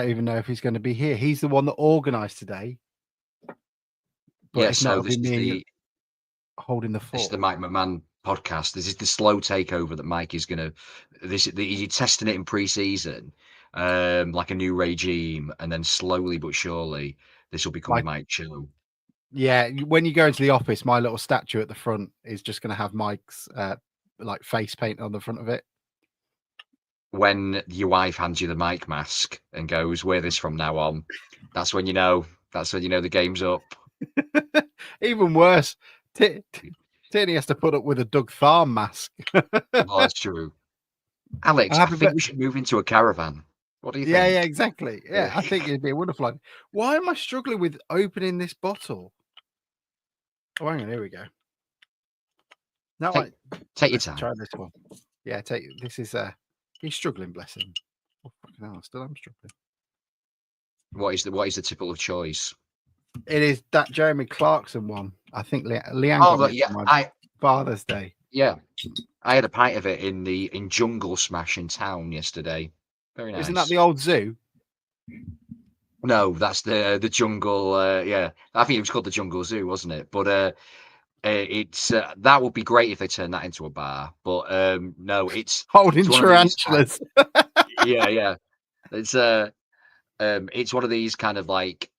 don't even know if he's going to be here. He's the one that organised today. But Yeah, if so not, it'll this be is me the holding the this fort. is the Mike McMahon podcast. This is the slow takeover that Mike is gonna. You're testing it in pre-season, like a new regime, and then slowly but surely this will become the Mike show. Yeah, when you go into the office, my little statue at the front is just going to have Mike's like face paint on the front of it. When your wife hands you the Mike mask and goes, "Wear this from now on," that's when you know. That's when you know the game's up. Even worse, Tierney has to put up with a Doug Farm mask. Oh, that's true. Alex, I think we should move into a caravan. What do you think? Yeah, exactly. Yeah, I think it'd be a wonderful idea. Why am I struggling with opening this bottle? Oh, hang on, here we go. Now take your time. Try this one. Yeah, this is he's struggling, bless him. Oh, fucking hell, I still am struggling. What is the typical of choice? It is that Jeremy Clarkson one. I think Leanne got it for my Father's Day. Yeah, I had a pint of it in Jungle Smash in town yesterday. Very nice. Isn't that the old zoo? No, that's the Jungle. Yeah, I think it was called the Jungle Zoo, wasn't it? But it's that would be great if they turned that into a bar. But no, it's holding tarantulas. Yeah. It's one of these kind of like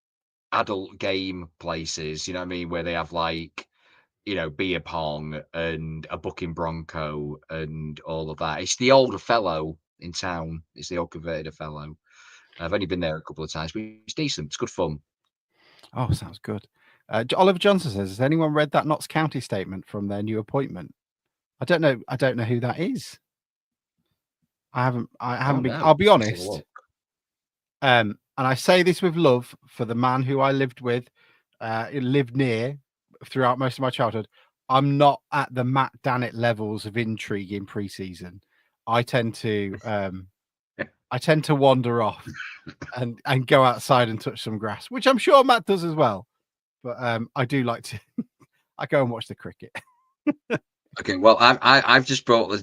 adult game places. You know what I mean? Where they have like, beer pong and a bucking bronco and all of that. It's the older fellow in town. It's the old converted fellow. I've only been there a couple of times, but it's decent. It's good fun. Oh, sounds good. Oliver Johnson says, has anyone read that Notts County statement from their new appointment? I don't know who that is. I haven't been. I'll be honest. And I say this with love for the man who I lived with, lived near throughout most of my childhood. I'm not at the Matt Dannett levels of intrigue in pre-season. I tend to wander off and go outside and touch some grass, which I'm sure Matt does as well. But I do like to. I go and watch the cricket. Okay, well, I've just brought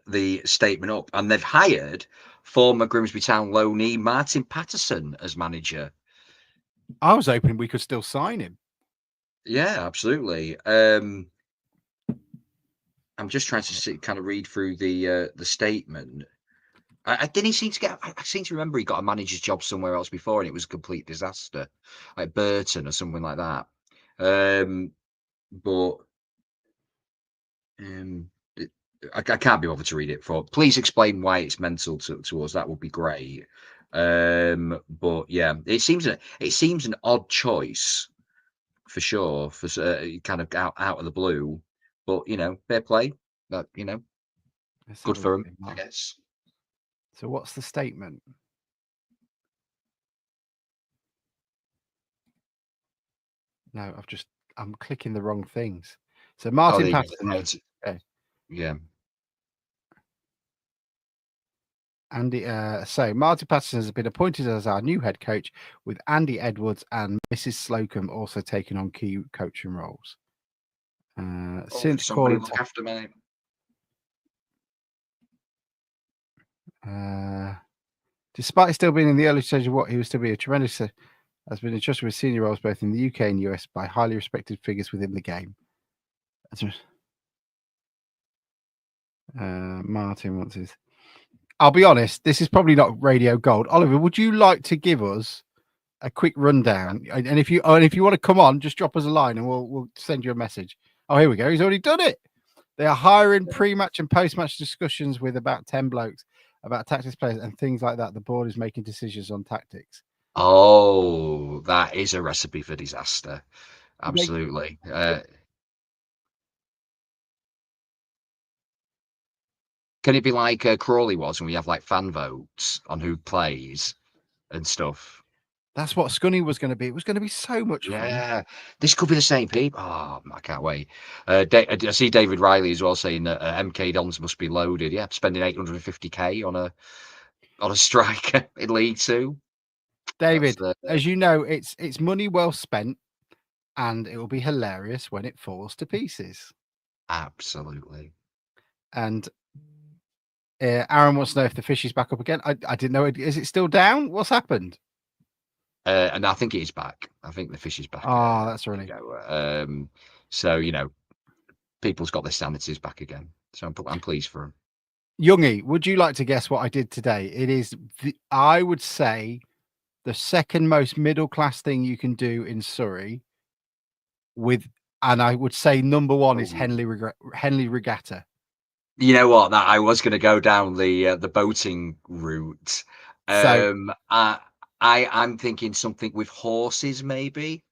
the statement up, and they've hired former Grimsby Town loanee Martin Patterson as manager. I was hoping we could still sign him. Yeah, absolutely. I'm just trying to kind of read through the statement. Didn't he seem to get? I seem to remember he got a manager's job somewhere else before, and it was a complete disaster, like Burton or something like that. But I can't be bothered to read it. Please explain why it's mental to us. That would be great. But yeah, it seems an odd choice for sure, for kind of out of the blue. But fair play. That good for him, I guess. So what's the statement? No, I'm clicking the wrong things. So Martin Patterson. Yeah. Andy, so Martin Patterson has been appointed as our new head coach, with Andy Edwards and Mrs. Slocum also taking on key coaching roles. Since somebody look after me. Despite still being in the early stage of what he was to be a tremendous, has been entrusted with senior roles both in the UK and US by highly respected figures within the game. Martin wants his. I'll be honest, this is probably not radio gold. Oliver, would you like to give us a quick rundown? And if you want to come on, just drop us a line and we'll send you a message. Oh, here we go. He's already done it. They are hiring pre-match and post-match discussions with about 10 blokes about tactics players and things like that. The board is making decisions on tactics. Oh, that is a recipe for disaster. Absolutely. Can it be like Crawley was when we have like fan votes on who plays and stuff? That's what Scunny was going to be. It was going to be so much fun. Yeah, this could be the same people. Oh, I can't wait. I see David Riley as well saying that MK Dons must be loaded. Yeah, spending 850k on a striker in League Two. David, as you know, it's money well spent, and it will be hilarious when it falls to pieces. Absolutely. And Aaron wants to know if the fish is back up again. I didn't know. Is it still down? What's happened? And I think it is back. I think the fish is back. Oh, that's There you really. go. So people's got their sanities back again. So I'm pleased for them. Youngie, would you like to guess what I did today? It is, I would say, the second most middle class thing you can do in Surrey. And I would say number one is Henley Regatta. You know what? That I was going to go down the boating route. So I'm thinking something with horses, maybe.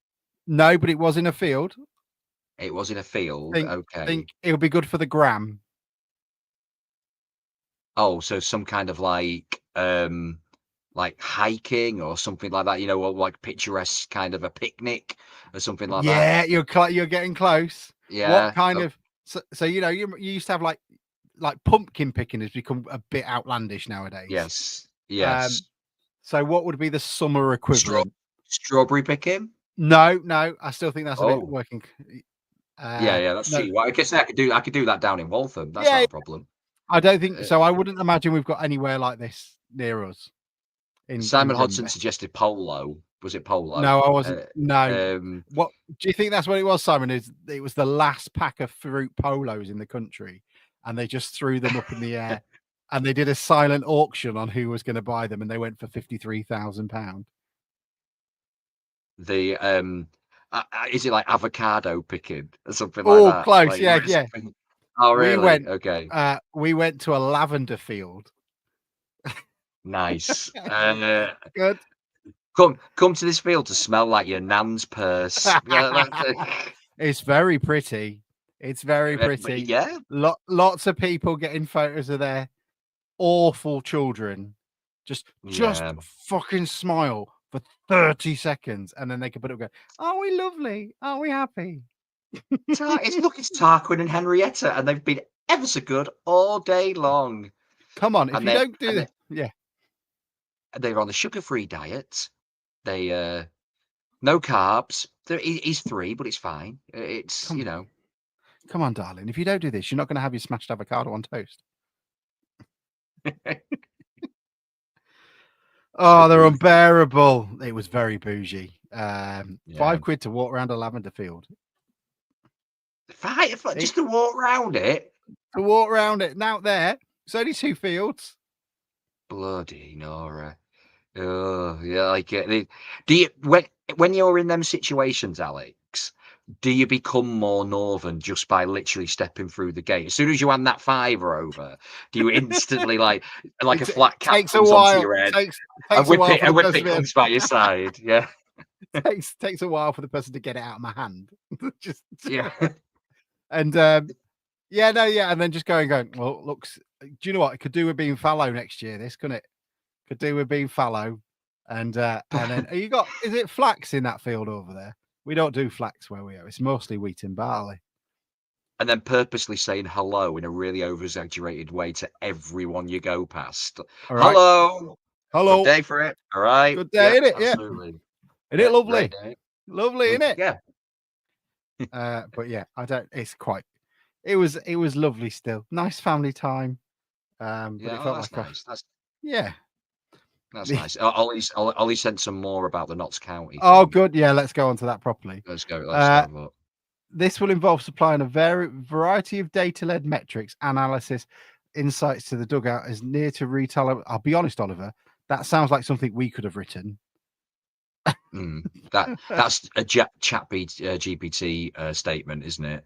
No, but it was in a field. It was in a field. Okay. Think it'll be good for the gram. Oh, so some kind of like hiking or something like that. Or like picturesque kind of a picnic or something like that. Yeah, you're getting close. Yeah. What kind of so you used to have like pumpkin picking has become a bit outlandish nowadays. Yes. So what would be the summer equivalent? Strawberry picking? No, I still think that's a bit working. Yeah, that's true. Well, I guess I could do that down in Waltham. That's not a problem. I don't think so. I wouldn't imagine we've got anywhere like this near us. Simon Hodson suggested polo. Was it polo? No, I wasn't. No. What do you think that's what it was, Simon? It was the last pack of fruit polos in the country, and they just threw them up in the air, and they did a silent auction on who was going to buy them, and they went for £53,000. Is it like avocado picking or something like that? Close. Like, Yeah. Oh, really? Okay. We went to a lavender field. Nice. Good. Come to this field to smell like your nan's purse. It's very pretty. It's very pretty. Yeah. Lots of people getting photos of their awful children. Just fucking smile for 30 seconds, and then they can put it up and go, "Are we lovely? Are we happy?" It's Tarquin and Henrietta, and they've been ever so good all day long. Come on, if you don't do that, yeah. They're on the sugar-free diet. They no carbs. He's 3, but it's fine. It's Come on, darling. If you don't do this, you're not going to have your smashed avocado on toast. Oh, they're unbearable. It was very bougie. £5 to walk around a lavender field. Just to walk around it. To walk around it. Now there, it's only 2 fields. Bloody Nora. Oh, yeah, do you when you're in them situations, Alex, do you become more northern just by literally stepping through the gate? As soon as you hand that £5 over, do you instantly like a flat cap comes onto your head? A whippet comes by your side. Yeah. takes a while for the person to get it out of my hand. Yeah. And and then just going, well, looks, do you know what? It could do with being fallow next year, this, couldn't it? Could do with being fallow. And then is it flax in that field over there? We don't do flax where we are. It's mostly wheat and barley. And then purposely saying hello in a really over-exaggerated way to everyone you go past. All right. Hello. Good day for it. All right. Good day, innit? Absolutely. Isn't it lovely? Lovely, innit? Yeah. But yeah, it was lovely still. Nice family time. But it felt like nice. That's nice. Ollie sent some more about the Notts County thing. Good. Yeah, let's go on to that properly. Let's go. This will involve supplying a variety of data-led metrics, analysis, insights to the dugout as near to retail. I'll be honest, Oliver, that sounds like something we could have written. That's a GPT statement, isn't it?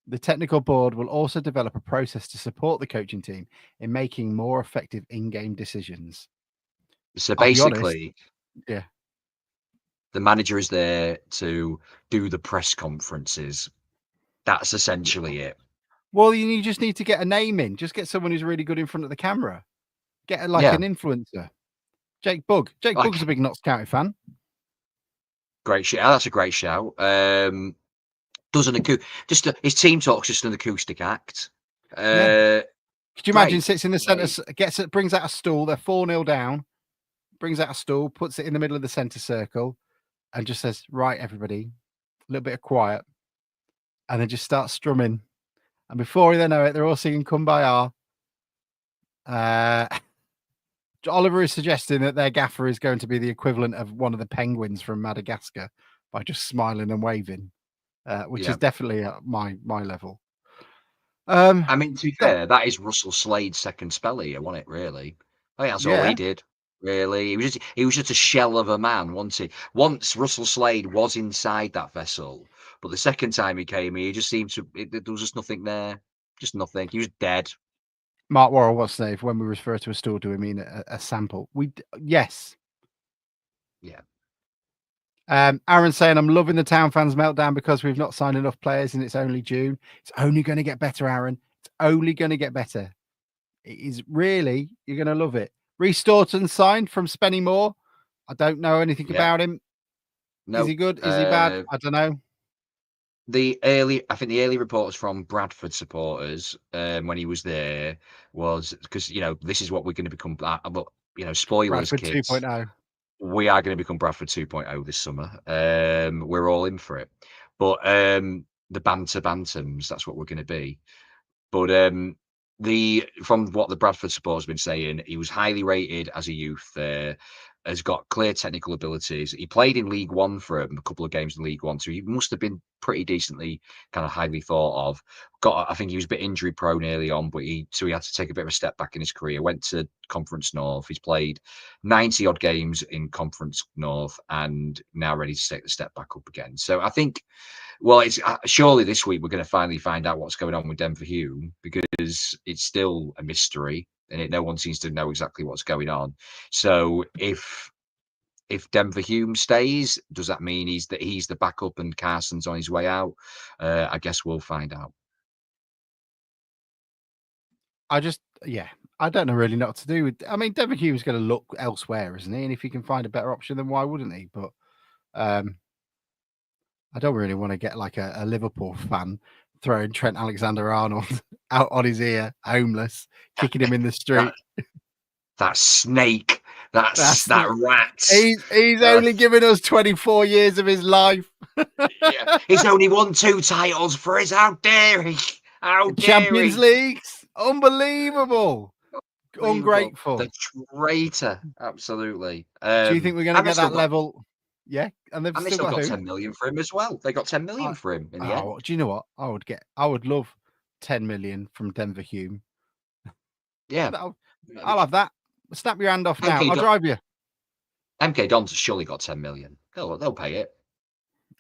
The technical board will also develop a process to support the coaching team in making more effective in-game decisions. So basically, the manager is there to do the press conferences. That's essentially it. Well, you just need to get a name in. Just get someone who's really good in front of the camera. Get an influencer. Jake Bugg. Jake Bugg's a big Notts County fan. Great shout. That's a great shout. His team talk's just an acoustic act. Could you imagine? Sits in the centre, brings out a stool. They're 4-0 down. Brings out a stool, puts it in the middle of the centre circle, and just says, "Right, everybody, a little bit of quiet," and then just starts strumming. And before they know it, they're all singing "Kumbaya," Oliver is suggesting that their gaffer is going to be the equivalent of one of the penguins from Madagascar by just smiling and waving, which is definitely my level. I mean, to be fair, that is Russell Slade's second spell here, wasn't it, really? I think that's all he did, really. He was just a shell of a man, wasn't he? Once Russell Slade was inside that vessel, but the second time he came here, he just seemed to there was just nothing there. Just nothing. He was dead. Mark Worrell wants to know if when we refer to a store, do we mean a sample? Yes. Yeah. Aaron saying, I'm loving the town fans meltdown because we've not signed enough players and it's only June. It's only going to get better, Aaron. It's only going to get better. It is really, you're going to love it. Reece Staunton signed from Spennymoor. I don't know anything about him. No. Is he good? Is he bad? I don't know. I think the early reports from Bradford supporters when he was there was because, this is what we're going to become. But, spoilers, Bradford kids. 2.0. We are going to become Bradford 2.0 this summer. We're all in for it. But the banter bantams, that's what we're going to be. But from what the Bradford supporters have been saying, he was highly rated as a youth there, has got clear technical abilities. He played in League One for a couple of games in League One, so he must have been pretty decently kind of highly thought of. I think he was a bit injury prone early on, but he had to take a bit of a step back in his career. Went to Conference North. He's played 90 odd games in Conference North and now ready to take the step back up again. So I think, well, it's surely this week we're going to finally find out what's going on with Denver Hume, because it's still a mystery and no one seems to know exactly what's going on. So if Denver Hume stays, does that mean he's the backup and Carson's on his way out? I guess we'll find out. I don't really know what to do with. I mean, Denver Hume's going to look elsewhere, isn't he? And if he can find a better option, then why wouldn't he? But I don't really want to get like a Liverpool fan throwing Trent Alexander-Arnold out on his ear, homeless, kicking him in the street. That snake, that rat. He's only given us 24 years of his life. Yeah, he's only won 2 titles for us. How dare he? How dare Champions Leagues, unbelievable. Ungrateful. The traitor, absolutely. Do you think we're going to get that level? Yeah, and they've still got 10 million for him as well. They got 10 million for him in the end. Do you know what? I would love 10 million from Denver Hume. Yeah, I'll have that. Snap your hand off now. I'll drive you. MK Dons has surely got 10 million. They'll pay it.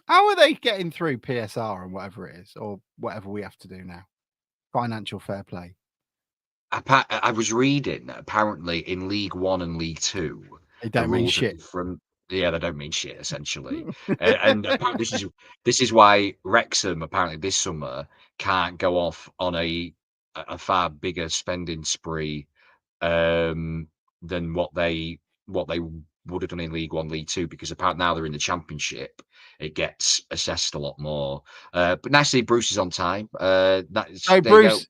How are they getting through PSR and whatever it is, or whatever we have to do now? Financial fair play. I was reading, apparently in League One and League Two, they don't mean shit. They don't mean shit, essentially. And this is why Wrexham apparently this summer can't go off on a far bigger spending spree than what they would have done in League One, League Two, because apparently now they're in the Championship, it gets assessed a lot more. But nicely, Bruce is on time. Bruce,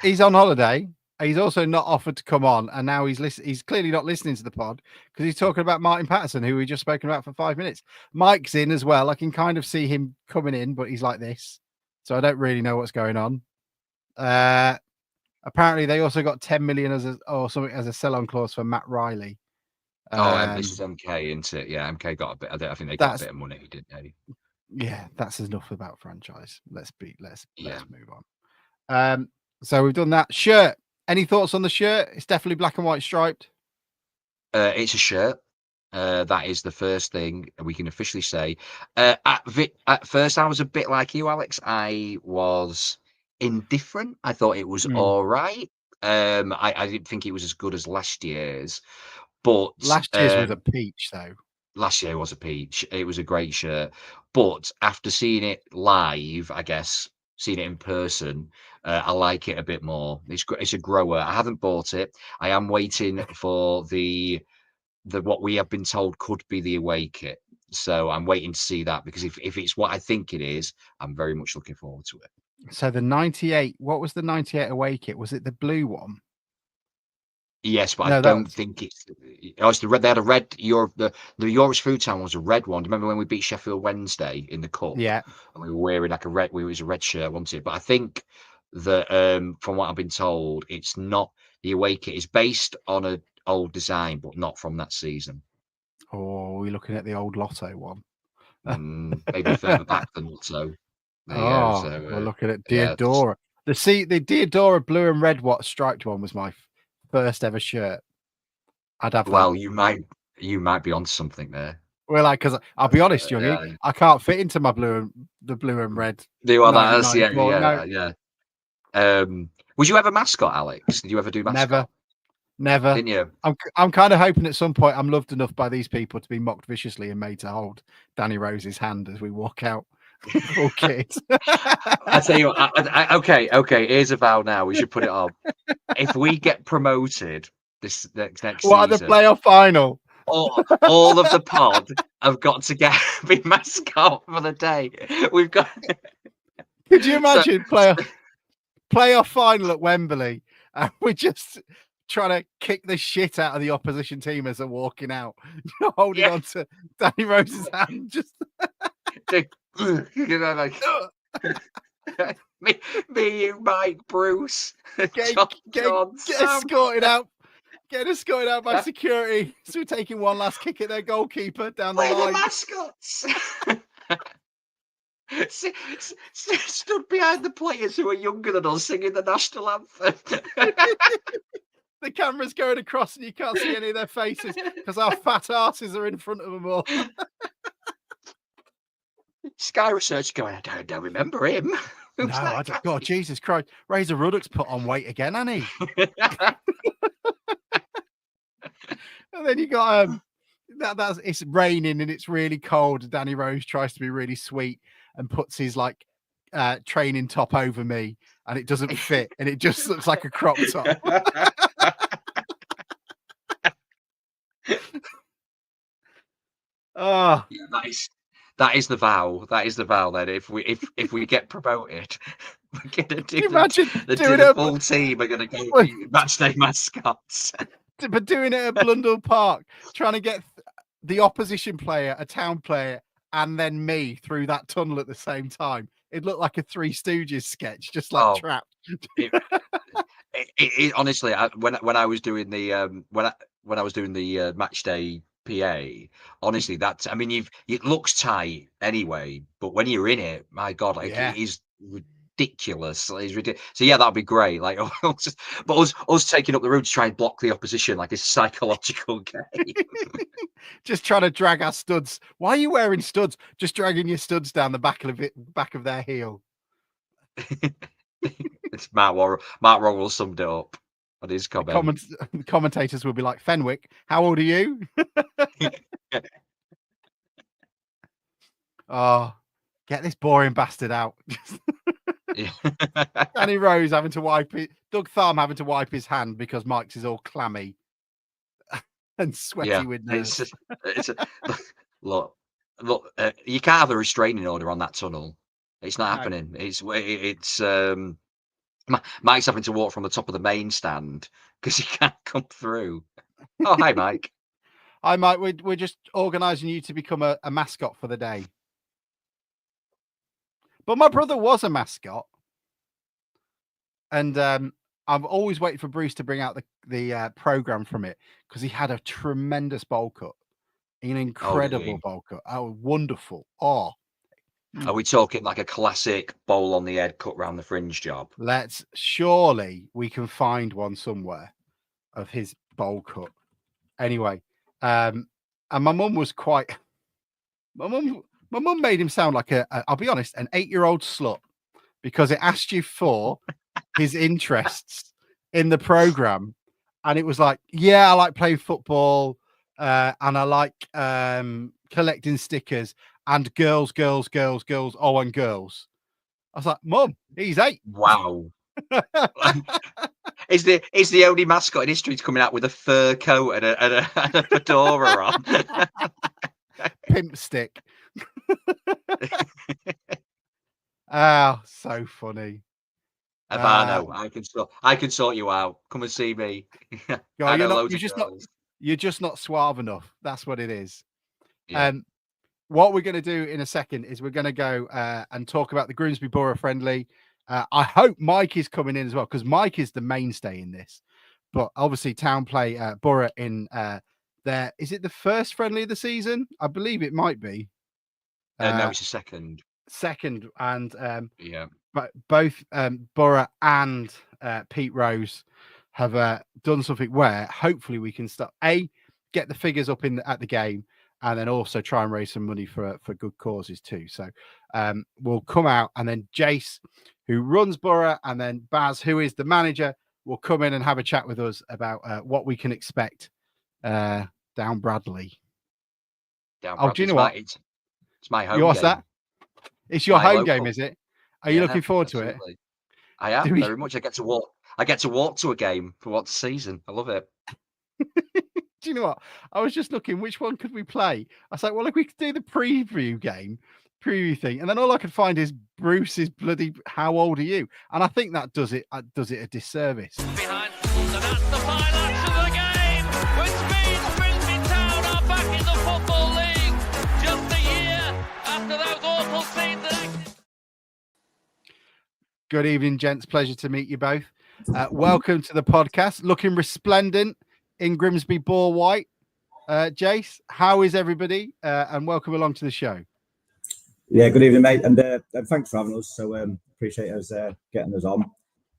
he's on holiday. He's also not offered to come on, and now he's clearly not listening to the pod because he's talking about Martin Patterson, who we just spoken about for 5 minutes. Mike's in as well. I can kind of see him coming in, but he's like this, so I don't really know what's going on. Apparently, they also got 10 million as a sell-on clause for Matt Riley. This is MK, isn't it? Yeah, MK got a bit. I think they got a bit of money, didn't they? Yeah, that's enough about franchise. Let's move on. So we've done that. Shirt. Any thoughts on the shirt? It's definitely black and white striped. It's a shirt. That is the first thing we can officially say. At first, I was a bit like you, Alex. I was indifferent. I thought it was all right. I didn't think it was as good as last year's. But last year's was a peach, though. Last year was a peach. It was a great shirt. But after seeing it live, I guess, seeing it in person, I like it a bit more. It's a grower. I haven't bought it. I am waiting for the what we have been told could be the away kit. So I'm waiting to see that, because if it's what I think it is, I'm very much looking forward to it. So the 98, what was the 98 away kit? Was it the blue one? Yes, but I don't think it's the red. They had a red. The Yorkshire Food Town was a red one. Do you remember when we beat Sheffield Wednesday in the cup? Yeah, and we were wearing like a red. It was a red shirt, wasn't it? But I think that from what I've been told, it's not the away kit is based on an old design, but not from that season. Oh, we're looking at the old Lotto one. Maybe further back than Lotto. There you go. Oh, So we're looking at yeah, Diodora. The Diodora blue and red striped one was my first ever shirt. I'd have that. well, you might be onto something there. Well, like, because I'll be honest, Youngie, Yeah. I can't fit into my blue and red. Do you want that? 1994. No, yeah. Was you ever mascot, Alex? Did you ever do mascot? never. Didn't you? I'm kind of hoping at some point I'm loved enough by these people to be mocked viciously and made to hold Danny Rose's hand as we walk out. Full kit. I tell you what. Okay. Here's a vow. Now we should put it on. If we get promoted this next What season, are the playoff final? all of the pod have got to be mascot for the day. We've got. Could you imagine playoff final at Wembley? And we're just trying to kick the shit out of the opposition team as they're walking out, holding on to Danny Rose's hand. Just you know, like me, you, Mike, Bruce, get John, escorted out. Get escorted out by security. So we're taking one last kick at their goalkeeper down the line. The mascots. Stood behind the players who are younger than us singing the national anthem. The camera's going across and you can't see any of their faces because our fat asses are in front of them all. Sky Research going, I don't remember him. No, I don't. God, Jesus Christ. Razor Ruddock's put on weight again, hasn't he? And then you got it's raining and it's really cold. Danny Rose tries to be really sweet and puts his like training top over me and it doesn't fit and it just looks like a crop top. Oh, yeah, that is the vow. That is the vow. Then if we get promoted, we're gonna do the full team are gonna go match day mascots. But doing it at Blundell Park, trying to get the opposition player, a town player, and then me through that tunnel at the same time. It looked like a Three Stooges sketch, just like trapped. Honestly, when I was doing the when I was doing the match day PA, honestly, I mean, it looks tight anyway, but when you're in it, my God, like it is ridiculous. It's ridiculous. So yeah, that'd be great. Like, but us taking up the road to try and block the opposition, like it's a psychological game. Just trying to drag our studs. Why are you wearing studs? Just dragging your studs down the back of their heel. It's Matt Worrell summed it up on his comment. The commentators will be like, Fenwick, how old are you? Oh, get this boring bastard out. Danny Rose having to wipe it. Doug Thumb having to wipe his hand because Mike's is all clammy and sweaty with nerves. Look, you can't have a restraining order on that tunnel. It's not happening. It's Mike's having to walk from the top of the main stand because he can't come through. Oh, hi, Mike. Hi, Mike. We're just organising you to become a mascot for the day. But my brother was a mascot. And I've always waited for Bruce to bring out the programme from it because he had a tremendous bowl cut. An incredible bowl cut. Oh, wonderful. Oh. Are we talking like a classic bowl on the head cut round the fringe job? Surely we can find one somewhere of his bowl cut. Anyway, and my mum was quite. My mum made him sound like I'll be honest, an 8-year-old slut because it asked you for his interests in the program, and it was like, yeah, I like playing football, and I like collecting stickers. And girls. Oh, and girls. I was like, Mum, he's 8. Wow. Is the only mascot in history coming out with a fur coat and a fedora on? Pimp stick. Oh, so funny. I know. I can sort you out. Come and see me. You're just not suave enough. That's what it is. Yeah. What we're going to do in a second is we're going to go and talk about the Grimsby Borough Friendly. I hope Mike is coming in as well because Mike is the mainstay in this. but obviously Town play Borough in their, is it the first friendly of the season? I believe it might be. No, it's a second. Second, and Yeah. but both Borough and Pete Rose have done something where hopefully we can start get the figures up at the game, and then also try and raise some money for good causes too. So we'll come out, and then Jace, who runs Borough, and then Baz, who is the manager, will come in and have a chat with us about what we can expect down Bradley. Down Oh, do you know what? It's my home What's game. that? It's your home game, is it? Are you looking forward to it? I am very much. I get to walk to a game for what's the season. I love it. Do you know what? I was just looking, which one could we play? I was like, well, if we could do the preview thing, and then all I could find is Bruce's bloody "How old are you?" And I think that does it a disservice. Behind, so that's the final action of the game, which means Brisbane Town are back in the Football League just a year after those awful scenes. Good evening, gents. Pleasure to meet you both. Welcome to the podcast. Looking resplendent in Grimsby Boar White. Jace, how is everybody? And welcome along to the show. Yeah, good evening, mate, and thanks for having us. So appreciate us getting us on.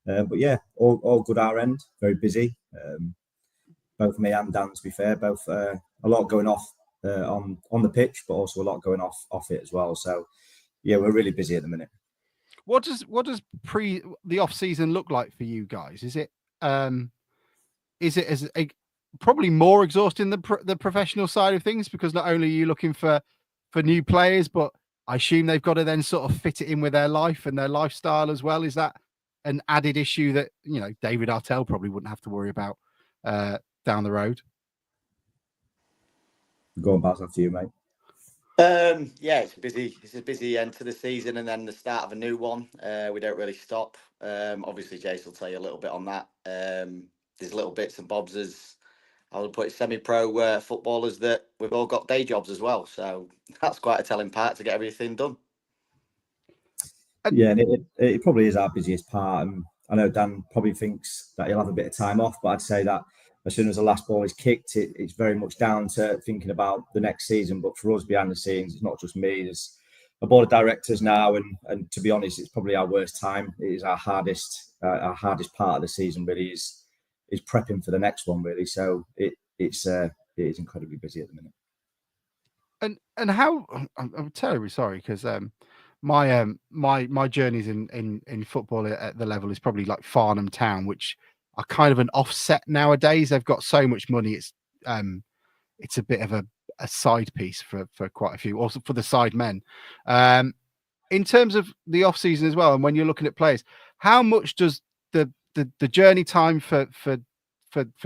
But yeah, all good our end. Very busy. Both me and Dan, to be fair, both a lot going off on the pitch, but also a lot going off it as well. So yeah, we're really busy at the minute. What does the off season look like for you guys? Is it as probably more exhausting than the professional side of things, because not only are you looking for new players, but I assume they've got to then sort of fit it in with their life and their lifestyle as well. Is that an added issue that, you know, David Artell probably wouldn't have to worry about down the road? Go on, Baz, after you, mate. Yeah, it's busy. It's a busy end to the season and then the start of a new one. We don't really stop. Obviously, Jace will tell you a little bit on that. There's little bits and bobs, as I would put it, semi-pro footballers that we've all got day jobs as well. So that's quite a telling part to get everything done. Yeah, and it probably is our busiest part. And I know Dan probably thinks that he'll have a bit of time off, but I'd say that as soon as the last ball is kicked, it's very much down to thinking about the next season. But for us behind the scenes, it's not just me. There's a board of directors now, and to be honest, it's probably our worst time. It is our hardest part of the season. Really is prepping for the next one. Really, so it is incredibly busy at the minute. And how I'm terribly sorry, because my journeys in football at the level is probably like Farnham Town, which are kind of an offset nowadays. They've got so much money. It's a bit of a side piece for quite a few, also for the side men. In terms of the off season as well, and when you're looking at players, how much does the journey time for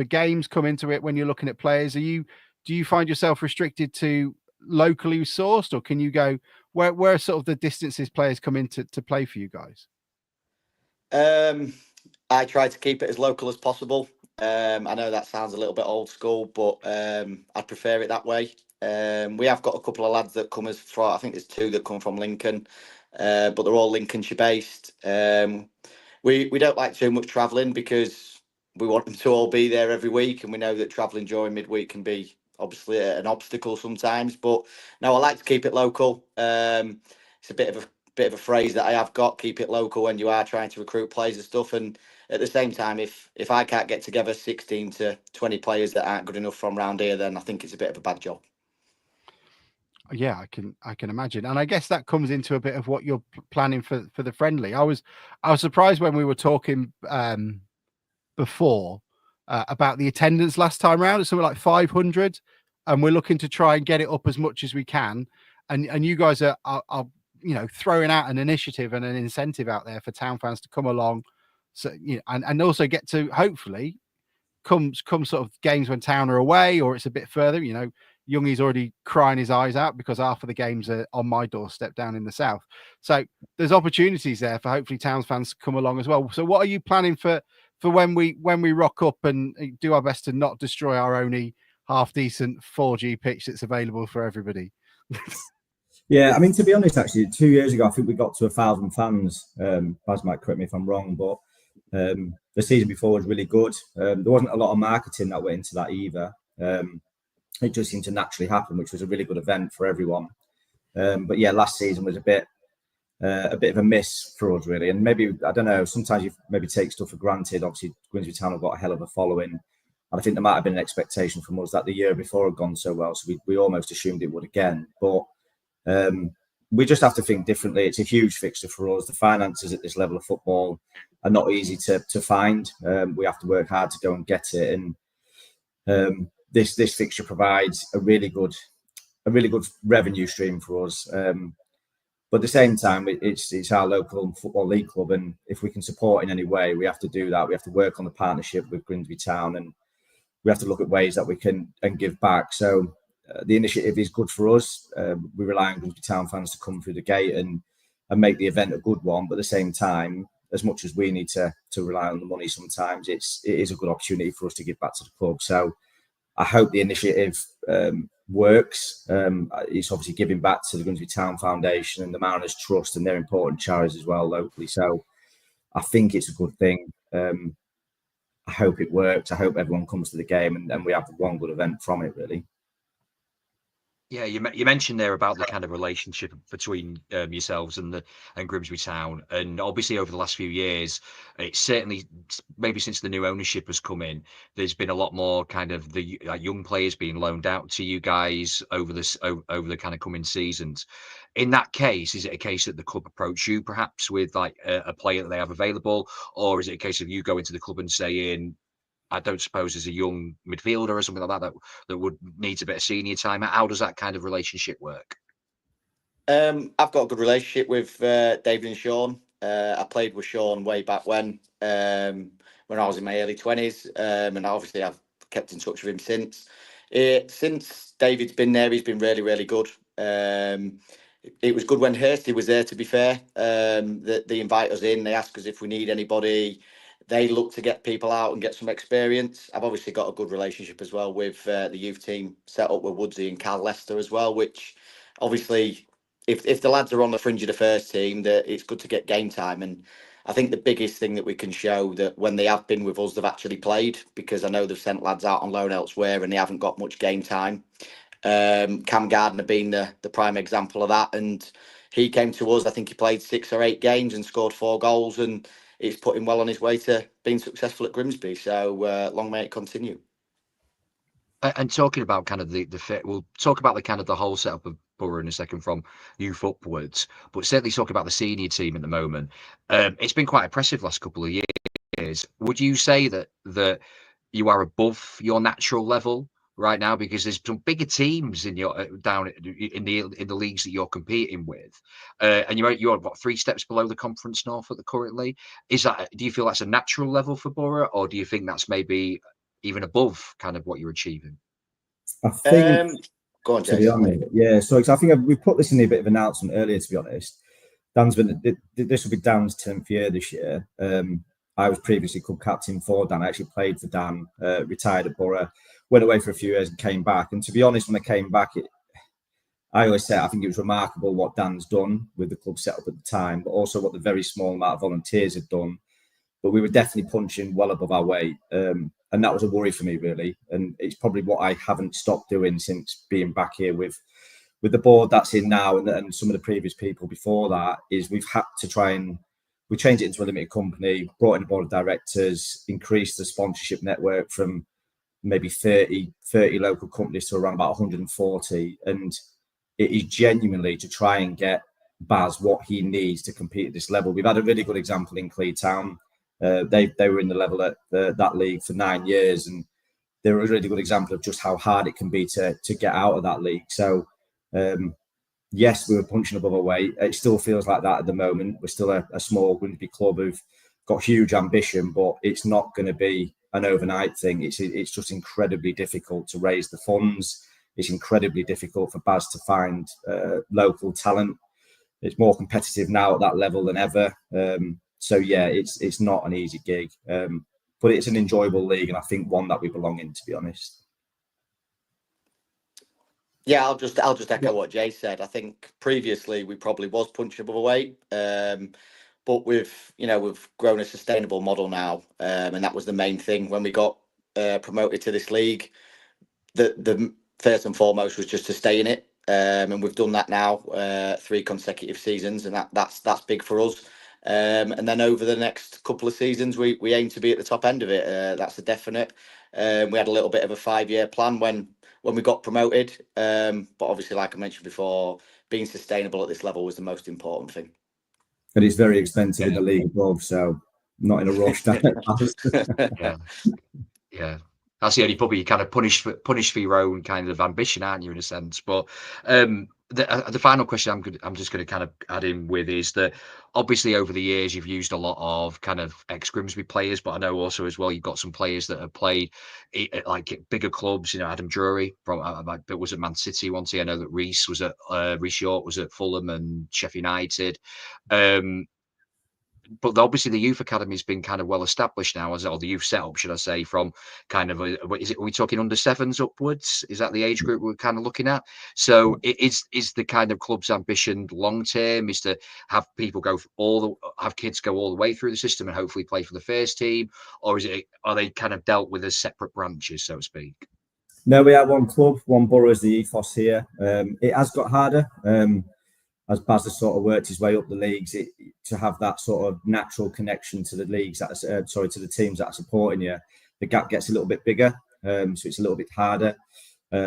games come into it when you're looking at players? Do you find yourself restricted to locally sourced, or can you go where sort of the distances players come into to play for you guys? I try to keep it as local as possible. I know that sounds a little bit old school, but I prefer it that way. We have got a couple of lads that come as far. I think there's two that come from Lincoln, but they're all Lincolnshire based. We don't like too much travelling because we want them to all be there every week, and we know that travelling during midweek can be obviously an obstacle sometimes. But no, I like to keep it local. It's a bit of a phrase that I have got: keep it local when you are trying to recruit players and stuff. And at the same time, if I can't get together 16 to 20 players that aren't good enough from around here, then I think it's a bit of a bad job. Yeah, I can imagine, and I guess that comes into a bit of what you're planning for the friendly. I was surprised when we were talking before about the attendance last time around. It's something like 500, and we're looking to try and get it up as much as we can. And you guys are you know, throwing out an initiative and an incentive out there for town fans to come along, so you know, and also get to hopefully come sort of games when town are away or it's a bit further. You know, Youngie's already crying his eyes out because half of the games are on my doorstep down in the south. So there's opportunities there for hopefully Towns fans to come along as well. So what are you planning for when we rock up and do our best to not destroy our only half decent 4G pitch that's available for everybody? Yeah, I mean, to be honest, actually, 2 years ago, I think we got to 1,000 fans. Baz might correct me if I'm wrong, but the season before was really good. There wasn't a lot of marketing that went into that either. It just seemed to naturally happen, which was a really good event for everyone. But yeah, last season was a bit of a miss for us, really. And maybe, I don't know, sometimes you maybe take stuff for granted. Obviously, Grimsby Town have got a hell of a following. And I think there might have been an expectation from us that the year before had gone so well. So we almost assumed it would again. But we just have to think differently. It's a huge fixture for us. The finances at this level of football are not easy to find. We have to work hard to go and get it. And this fixture provides a really good revenue stream for us. But at the same time, it's our local football league club, and if we can support in any way, we have to do that. We have to work on the partnership with Grimsby Town, and we have to look at ways that we can and give back. So the initiative is good for us. We rely on Grimsby Town fans to come through the gate and make the event a good one. But at the same time, as much as we need to rely on the money, sometimes it is a good opportunity for us to give back to the club. So I hope the initiative works. It's obviously giving back to the Grimsby Town Foundation and the Mariners Trust, and they're important charities as well locally. So I think it's a good thing. I hope it works. I hope everyone comes to the game and we have one good event from it, really. Yeah, you mentioned there about the kind of relationship between yourselves and Grimsby Town, and obviously over the last few years, it's certainly maybe since the new ownership has come in, there's been a lot more kind of the young players being loaned out to you guys over the kind of coming seasons. In that case, is it a case that the club approach you perhaps with like a player that they have available, or is it a case of you going to the club and saying, I don't suppose as a young midfielder or something like that would needs a bit of senior time? How does that kind of relationship work? I've got a good relationship with David and Sean. I played with Sean way back when I was in my early 20s, and obviously I've kept in touch with him since. Since David's been there, he's been really, really good. It was good when Hursty was there, to be fair. They invite us in, they ask us if we need anybody. They look to get people out and get some experience. I've obviously got a good relationship as well with the youth team set up with Woodsy and Cal Lester as well, which obviously, if the lads are on the fringe of the first team, that it's good to get game time. And I think the biggest thing that we can show that when they have been with us, they've actually played, because I know they've sent lads out on loan elsewhere and they haven't got much game time. Cam Gardner being the prime example of that, and he came to us. I think he played 6 or 8 games and scored 4 goals, and it's put him well on his way to being successful at Grimsby. So long may it continue. And talking about kind of the fit, we'll talk about the kind of the whole setup of Borough in a second from youth upwards, but certainly talk about the senior team at the moment. It's been quite impressive last couple of years. Would you say that you are above your natural level right now, because there's some bigger teams in your down in the leagues that you're competing with, and you're what 3 steps below the Conference North at the currently? Do you feel that's a natural level for Borough, or do you think that's maybe even above kind of what you're achieving? I think, go on, to be honest, yeah. So I think we put this in a bit of an announcement earlier. To be honest, this will be Dan's 10th year this year. I was previously club captain for Dan. I actually played for Dan, retired at Borough, went away for a few years and came back. And to be honest, when I came back, I always say I think it was remarkable what Dan's done with the club set up at the time, but also what the very small amount of volunteers had done. But we were definitely punching well above our weight. And that was a worry for me, really. And it's probably what I haven't stopped doing since being back here with the board that's in now and some of the previous people before that, is we've had to try and we changed it into a limited company, brought in a board of directors, increased the sponsorship network from maybe 30 local companies to around about 140. And it is genuinely to try and get Baz what he needs to compete at this level. We've had a really good example in Clee Town. They were in the level at that league for 9 years, and they're a really good example of just how hard it can be to get out of that league. So yes, we were punching above our weight. It still feels like that at the moment. We're still a small Grimsby club who've got huge ambition, but it's not going to be an overnight thing. It's just incredibly difficult to raise the funds. It's incredibly difficult for Baz to find local talent. It's more competitive now at that level than ever. So yeah, it's not an easy gig, but it's an enjoyable league, and I think one that we belong in, to be honest. Yeah, I'll just echo what Jay said. I think previously we probably was punching above our weight, but we've grown a sustainable model now, and that was the main thing when we got promoted to this league. The first and foremost was just to stay in it, and we've done that now 3 consecutive seasons, and that's big for us. And then over the next couple of seasons, we aim to be at the top end of it. That's a definite. We had a little bit of a 5-year plan when we got promoted, but obviously, like I mentioned before, being sustainable at this level was the most important thing. But it's very expensive in the league above, so not in a rush. Yeah. That's the only probably you kind of punish for your own kind of ambition, aren't you, in a sense? But the final question I'm just going to kind of add in with is that obviously over the years you've used a lot of kind of ex-Grimsby players, but I know also as well you've got some players that have played at like bigger clubs. Adam Drury but was at Man City once. I know that Reece York was at Fulham and Sheffield United. But obviously the youth academy has been kind of well established now, or the youth setup, should I say, from kind of are we talking under 7s upwards? Is that the age group we're kind of looking at? So is the kind of club's ambition long term is to have people have kids go all the way through the system and hopefully play for the first team, or are they kind of dealt with as separate branches, so to speak? No, we have one club, one borough as the ethos here. It has got harder. As Baz has sort of worked his way up the leagues, to have that sort of natural connection to the leagues to the teams that are supporting you, the gap gets a little bit bigger, so it's a little bit harder.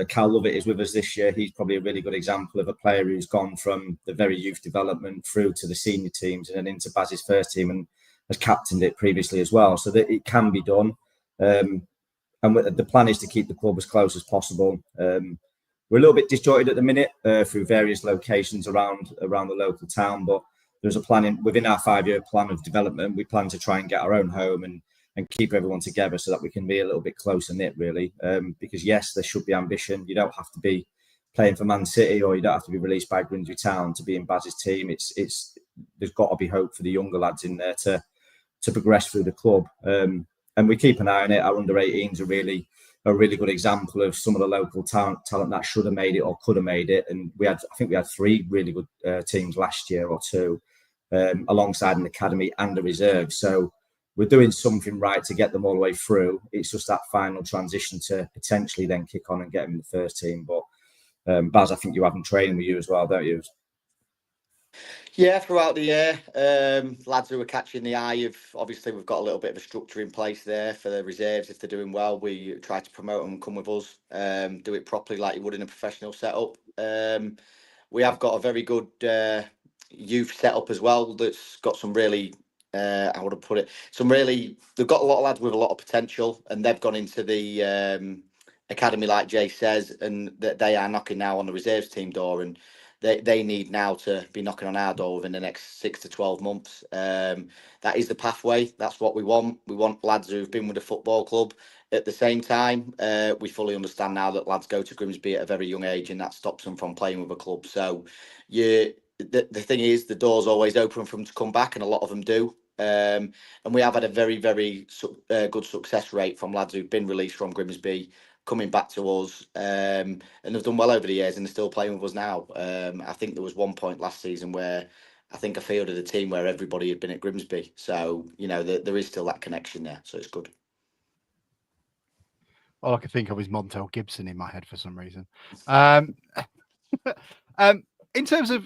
Cal Lovett is with us this year. He's probably a really good example of a player who's gone from the very youth development through to the senior teams and then into Baz's first team and has captained it previously as well, so that it can be done. And the plan is to keep the club as close as possible. We're a little bit disjointed at the minute through various locations around the local town, but there's a plan within our 5-year plan of development. We plan to try and get our own home and keep everyone together so that we can be a little bit closer knit, really. Because yes, there should be ambition. You don't have to be playing for Man City or you don't have to be released by Grimsby Town to be in Baz's team. There's got to be hope for the younger lads in there to progress through the club. And we keep an eye on it. Our under-18s are a really good example of some of the local talent that should have made it or could have made it. And I think we had 3 really good teams last year or 2, alongside an academy and a reserve. So we're doing something right to get them all the way through. It's just that final transition to potentially then kick on and get them in the first team. But Baz, I think you have them training with you as well, don't you? Yeah, throughout the year, lads who are catching the eye of, obviously we've got a little bit of a structure in place there for the reserves. If they're doing well, we try to promote them and come with us, do it properly like you would in a professional setup. We have got a very good youth setup as well that's got some really, how would I put it, they've got a lot of lads with a lot of potential, and they've gone into the academy like Jay says, and they are knocking now on the reserves team door, and they need now to be knocking on our door within the next 6 to 12 months. That is the pathway. That's what we want. We want lads who've been with the football club. At the same time, we fully understand now that lads go to Grimsby at a very young age, and that stops them from playing with a club. So the thing is, the door's always open for them to come back, and a lot of them do. And we have had a very, very good success rate from lads who've been released from Grimsby coming back to us, and they've done well over the years and they're still playing with us now. I think there was one point last season where I think I fielded a team where everybody had been at Grimsby. So, there is still that connection there. So it's good. All I could think of is Montel Gibson in my head for some reason. In terms of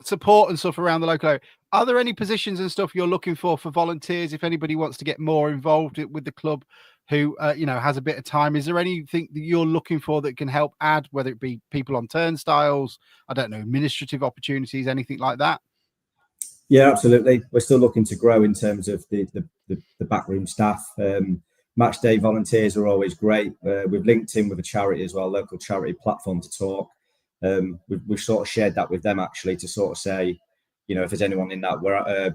support and stuff around the local area, are there any positions and stuff you're looking for volunteers? If anybody wants to get more involved with the club, who has a bit of time, is there anything that you're looking for that can help add, whether it be people on turnstiles, I don't know, administrative opportunities, anything like that? Yeah, absolutely. We're still looking to grow in terms of the backroom staff. Match day volunteers are always great. We've linked in with a charity as well, local charity Platform to Talk. We've sort of shared that with them actually to sort of say, if there's anyone in that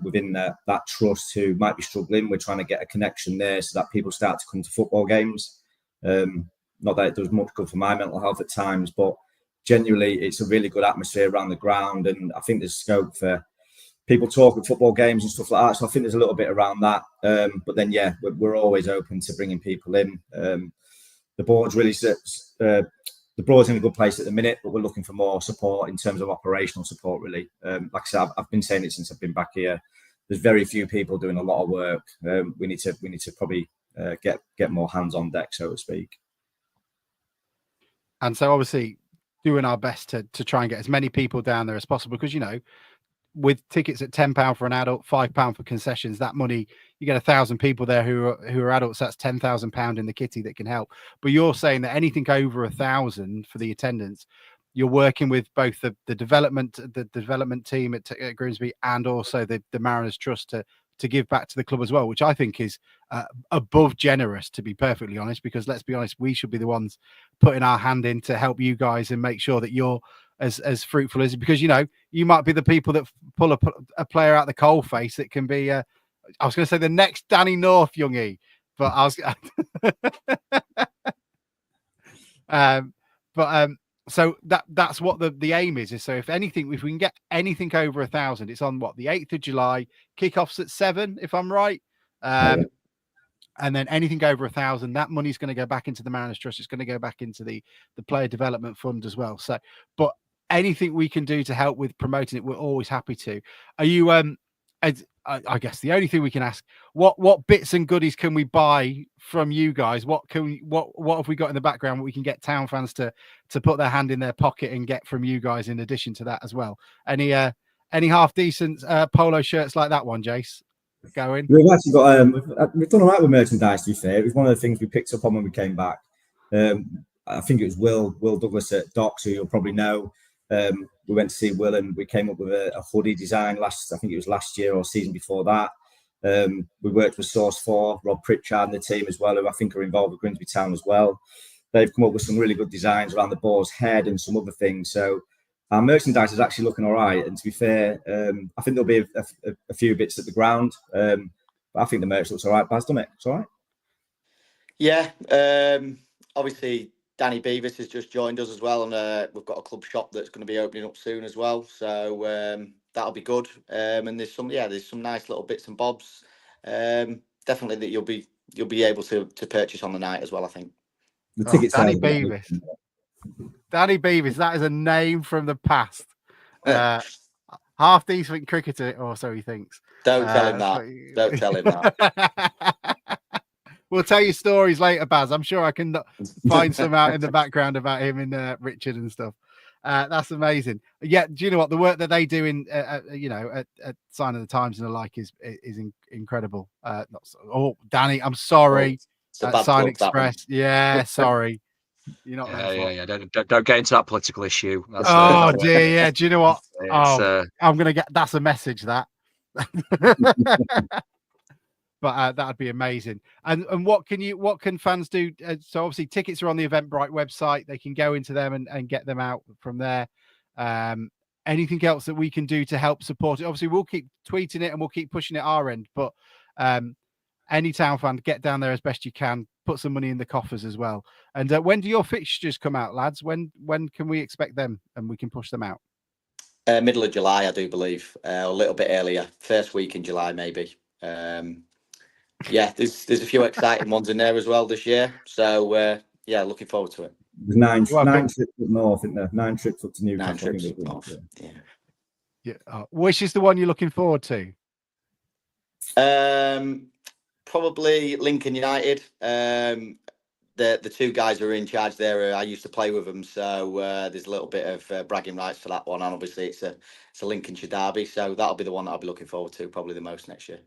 within that trust who might be struggling, we're trying to get a connection there so that people start to come to football games. Not that it does much good for my mental health at times, but genuinely it's a really good atmosphere around the ground, and I think there's scope for people talking football games and stuff like that. So I think there's a little bit around that. But then, yeah, we're always open to bringing people in. The board's really the board's in a good place at the minute, but we're looking for more support in terms of operational support, really. Like I said, I've been saying it since I've been back here. there's very few people doing a lot of work. We need to probably get more hands on deck, so to speak. And so obviously doing our best to try and get as many people down there as possible, because, you know, with tickets at £10 for an adult, £5 for concessions, that money, you get 1,000 people there who are adults. That's £10,000 in the kitty that can help. But you're saying that anything over 1,000 for the attendance, you're working with both the development team at Grimsby and also the Mariners Trust to give back to the club as well, which I think is above generous, to be perfectly honest, because let's be honest, we should be the ones putting our hand in to help you guys and make sure that you're as fruitful as, because, you know, you might be the people that pull a player out the coal face that can be I was going to say the next Danny North, youngie, but I was so that's what the aim is. So if we can get anything over 1,000, it's on the 8th of July, kickoffs at 7, if I'm right. And then anything over 1,000, that money's going to go back into the Mariners Trust. It's going to go back into the Player Development Fund as well. So, but anything we can do to help with promoting it, we're always happy to. Are you? I guess the only thing we can ask, what bits and goodies can we buy from you guys? What have we got in the background? What we can get town fans to put their hand in their pocket and get from you guys in addition to that as well? Any half decent polo shirts like that one, Jace? Going. We've actually got we've done all right with merchandise, to be fair. It was one of the things we picked up on when we came back. I think it was Will Douglas at Docs, who you'll probably know. We went to see Will and we came up with a hoodie design I think it was last year or season before that. We worked with Source 4, Rob Pritchard and the team as well, who I think are involved with Grimsby Town as well. They've come up with some really good designs around the boar's head and some other things. So our merchandise is actually looking all right. And to be fair, I think there'll be a few bits at the ground. But I think the merch looks all right. Baz, doesn't it? It's all right. Yeah. Obviously, Danny Beavis has just joined us as well, and we've got a club shop that's going to be opening up soon as well. So that'll be good. And there's some nice little bits and bobs. Definitely that you'll be able to purchase on the night as well, I think. The ticket Danny Beavis. Danny Beavis, that is a name from the past. Half decent cricketer, or so he thinks. Don't tell him that. Don't tell him that. We'll tell you stories later, Baz. I'm sure I can find some out in the background about him and Richard and stuff. That's amazing. Yeah, do you know what the work that they do in at Sign of the Times and the like is incredible. Danny, I'm sorry. Sign Express. Yeah, sorry. You're not. Yeah. Don't get into that political issue. That's, dear. Yeah. Do you know what? I'm gonna get. That's a message that. But that'd be amazing. And what can fans do? So obviously tickets are on the Eventbrite website. They can go into them and get them out from there. Anything else that we can do to help support it? Obviously, we'll keep tweeting it and we'll keep pushing it our end. But any town fan, get down there as best you can. Put some money in the coffers as well. And when do your fixtures come out, lads? When can we expect them and we can push them out? Middle of July, I do believe. A little bit earlier. First week in July, maybe. Yeah, there's a few exciting ones in there as well this year. So yeah, looking forward to it. There's nine trips up north, isn't there? 9 trips up to Newcastle. 9 trips up north. Yeah. Which is the one you're looking forward to? Probably Lincoln United. The two guys who are in charge there, I used to play with them, so there's a little bit of bragging rights for that one. And obviously, it's a Lincolnshire derby, so that'll be the one that I'll be looking forward to probably the most next year.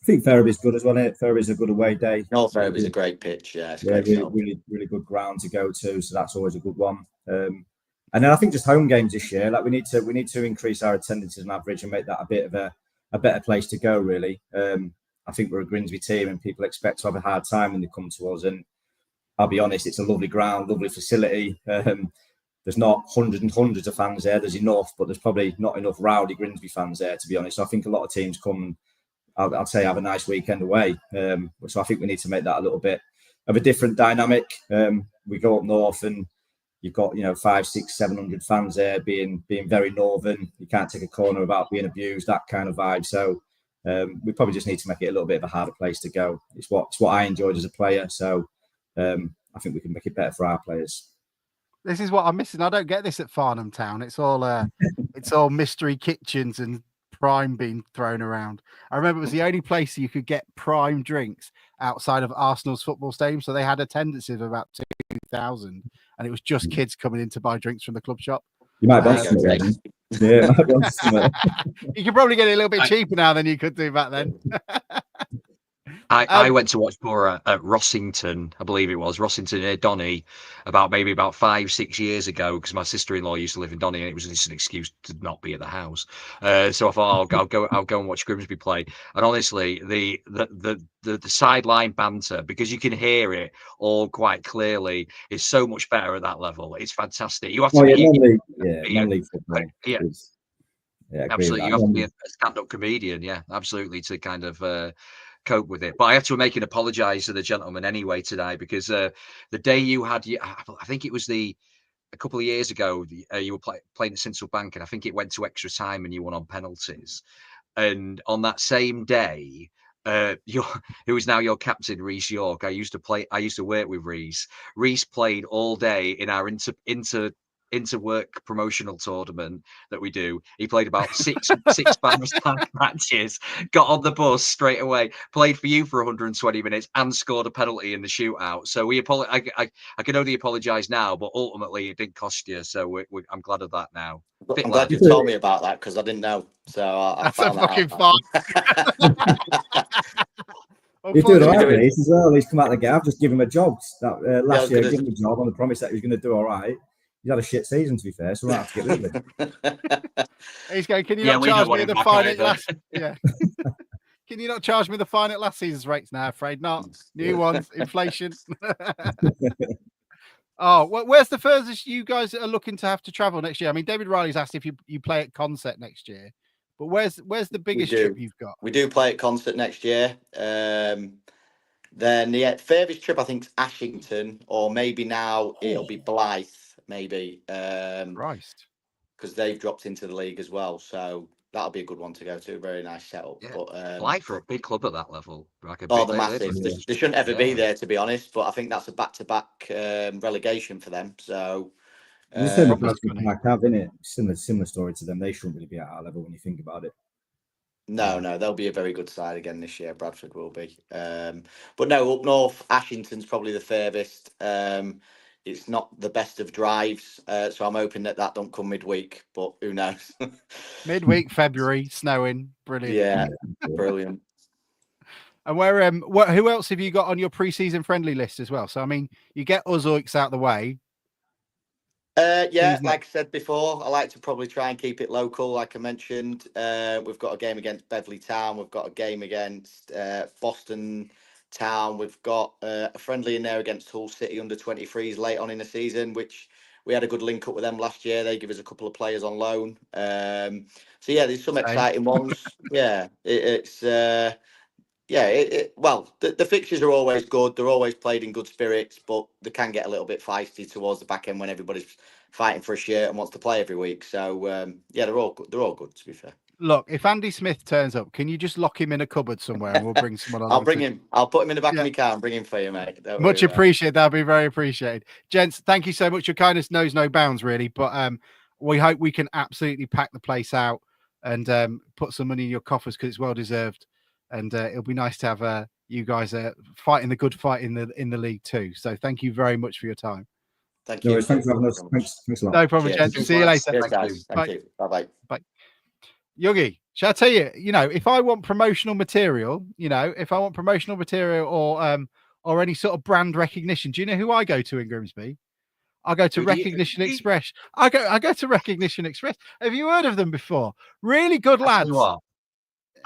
I think Ferriby's good as well. Ferriby's a good away day. No, Ferriby's a great pitch. Yeah, it's really good ground to go to. So that's always a good one. And then I think just home games this year, like we need to increase our attendances on average and make that a bit of a better place to go. Really, I think we're a Grimsby team, and people expect to have a hard time when they come to us. And I'll be honest, it's a lovely ground, lovely facility. There's not hundreds and hundreds of fans there. There's enough, but there's probably not enough rowdy Grimsby fans there, to be honest. So I think a lot of teams come. I'd say have a nice weekend away. So I think we need to make that a little bit of a different dynamic. We go up north and you've got 500, 600, 700 fans there being very northern. You can't take a corner about being abused, that kind of vibe. So we probably just need to make it a little bit of a harder place to go. It's what I enjoyed as a player. So I think we can make it better for our players. This is what I'm missing. I don't get this at Farnham Town. It's all mystery kitchens and Prime being thrown around. I remember it was the only place you could get Prime drinks outside of Arsenal's football stadium. So they had attendance of about 2,000, and it was just kids coming in to buy drinks from the club shop. You might buy some. Yeah, might buy some. You could probably get it a little bit cheaper now than you could do back then. I went to watch Borough at Rossington, I believe it was Rossington near Donny, about 5-6 years ago, because my sister-in-law used to live in Donny, and it was just an excuse to not be at the house. So I thought, I'll go and watch Grimsby play. And honestly, the sideline banter, because you can hear it all quite clearly, is so much better at that level. It's fantastic. You have to non-league football. Yeah. Yeah, absolutely. You have to be a stand-up comedian, absolutely, to kind of cope with it. But I have to make an apologise to the gentleman anyway today, because the day you had, I think it was a couple of years ago, you were playing at Sincil Bank, and I think it went to extra time and you won on penalties. And on that same day, who is now your captain, Reece York. I used to work with Reece. Reece played all day in our inter-work promotional tournament that we do. He played about six bandstand matches, got on the bus straight away, played for you for 120 minutes, and scored a penalty in the shootout. So I can only apologise now, but ultimately it didn't cost you. So I'm glad of that now. I'm glad you told me about that, because I didn't know. So I found that fucking out. He's doing all right, Reece, as well. He's come out of the gaff. Just give him a job. Last year, give him a job on the promise that he was going to do all right. He's had a shit season, to be fair, so we'll have to get rid of him. He's going, can you not charge me the fine at last? Yeah. Can you not charge me the fine at last season's rates now? Afraid not. New ones, inflation. Oh, well, where's the furthest you guys are looking to have to travel next year? I mean, David Riley's asked if you play at Concert next year, but where's the biggest trip you've got? We do play at Concert next year. Then the furthest trip, I think, is Ashington, or maybe now it'll be Blythe, maybe. Christ. Because they've dropped into the league as well, so that'll be a good one to go to. Very nice setup. Yeah. But Blythe for a big club at that level. They're massive. They shouldn't ever be there, to be honest. But I think that's a back-to-back relegation for them. So it's a similar story to them. They shouldn't really be at our level when you think about it. No, they'll be a very good side again this year. Bradford will be. But no, up north, Ashington's probably the furthest. It's not the best of drives, so I'm hoping that don't come midweek, but who knows? Midweek, February, snowing, brilliant. Yeah, brilliant. And who else have you got on your pre-season friendly list as well? So I mean, you get Uzoiks out the way. Like I said before, I like to probably try and keep it local. Like I mentioned, we've got a game against Beverley Town. We've got a game against Boston Town. We've got a friendly in there against Hull City under 23s late on in the season, which we had a good link up with them last year. They give us a couple of players on loan. So yeah, there's some exciting ones. Yeah, the fixtures are always good. They're always played in good spirits, but they can get a little bit feisty towards the back end when everybody's fighting for a shirt and wants to play every week. So they're all good. They're all good, to be fair. Look, if Andy Smith turns up, can you just lock him in a cupboard somewhere and we'll bring someone on? I'll bring him. I'll put him in the back of my car and bring him for you, mate. Much appreciated. That'll be very appreciated. Gents, thank you so much. Your kindness knows no bounds, really. But we hope we can absolutely pack the place out and put some money in your coffers, because it's well deserved. And it'll be nice to have you guys fighting the good fight in the league too. So thank you very much for your time. Thank you. Thanks for having us. Thanks a lot. No problem, gents. See you later. Cheers, guys. Thank you. Bye. Yogi, shall I tell you, if I want promotional material, or any sort of brand recognition, do you know who I go to in Grimsby? I go to Recognition Express. I go to Recognition Express. Have you heard of them before? Really good lads.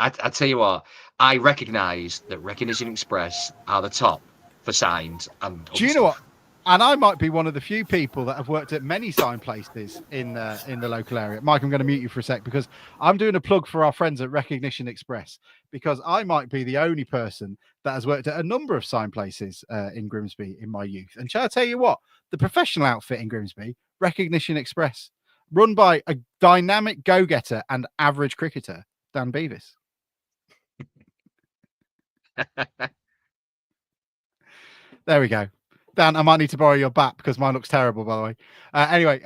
I tell you what, I recognise that Recognition Express are the top for signs. And do you know what? And I might be one of the few people that have worked at many sign places in the local area. Mike, I'm going to mute you for a sec, because I'm doing a plug for our friends at Recognition Express, because I might be the only person that has worked at a number of sign places in Grimsby in my youth. And shall I tell you what? The professional outfit in Grimsby, Recognition Express, run by a dynamic go-getter and average cricketer, Dan Beavis. There we go. Dan, I might need to borrow your bat because mine looks terrible, by the way. Anyway,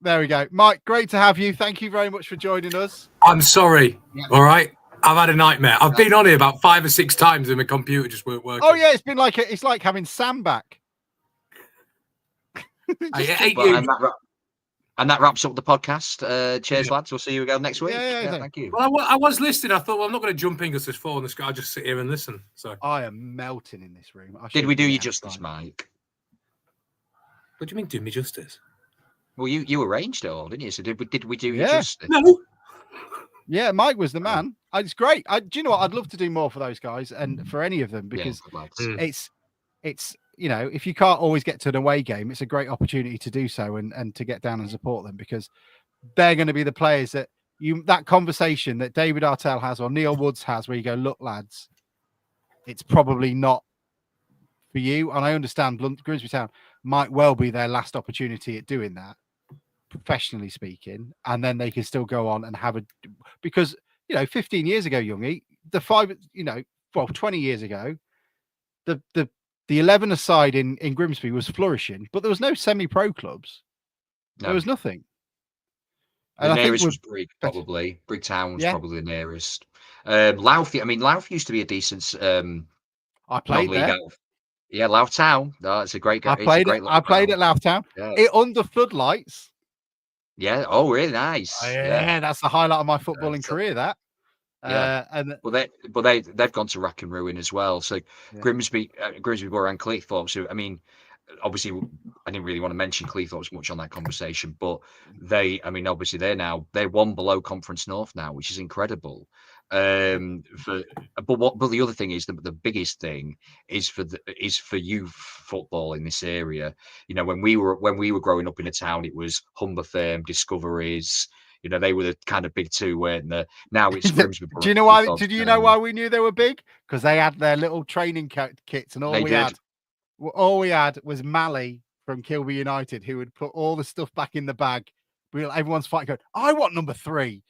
There we go. Mike, great to have you. Thank you very much for joining us. I'm sorry. Yeah. All right. I've had a nightmare. I've been on here about 5 or 6 times and my computer just weren't working. Oh yeah, it's been like it's like having Sam back. I hate you. And that wraps up the podcast. Cheers, lads. We'll see you again next week. Yeah, thank you. Well, I was listening. I thought, well, I'm not going to jump in because there's 4 on the screen. I'll just sit here and listen. So I am melting in this room. Did we do you justice, Mike? What do you mean, do me justice? Well, you arranged it all, didn't you? So did we do you justice? No. Yeah, Mike was the man. It's great. Do you know what? I'd love to do more for those guys and for any of them because it's you know, if you can't always get to an away game, it's a great opportunity to do so and to get down and support them because they're going to be the players that that conversation that David Artell has or Neil Woods has where you go, look, lads, it's probably not for you. And I understand Grimsby Town might well be their last opportunity at doing that, professionally speaking, and then they can still go on and have because, 15 years ago, Youngie, 20 years ago, the 11 aside in Grimsby was flourishing, but there was no semi-pro clubs. No. There was nothing. The nearest was Brig, probably. Brig Town was probably the nearest. Louth, Louth used to be a decent. I played there. Yeah, Louth Town. No, it's a great game. I played at Louth Town. Yeah. It under floodlights. Yeah. Oh, really nice. Yeah, that's the highlight of my footballing career. That. Yeah, they've gone to rack and ruin as well. So Grimsby Borough and Cleethorpes. So obviously, I didn't really want to mention Cleethorpes much on that conversation, but obviously they're one below Conference North now, which is incredible. But the other thing is the biggest thing is for youth football in this area. When we were growing up in a town, it was Humber Firm, Discoveries. They were the kind of big two, weren't they? Now it's Grimsby. Do you know why? Did you know why we knew they were big? Because they had their little training kits, and all we had was Mally from Kilby United, who would put all the stuff back in the bag. Everyone's fighting, going, "I want number 3."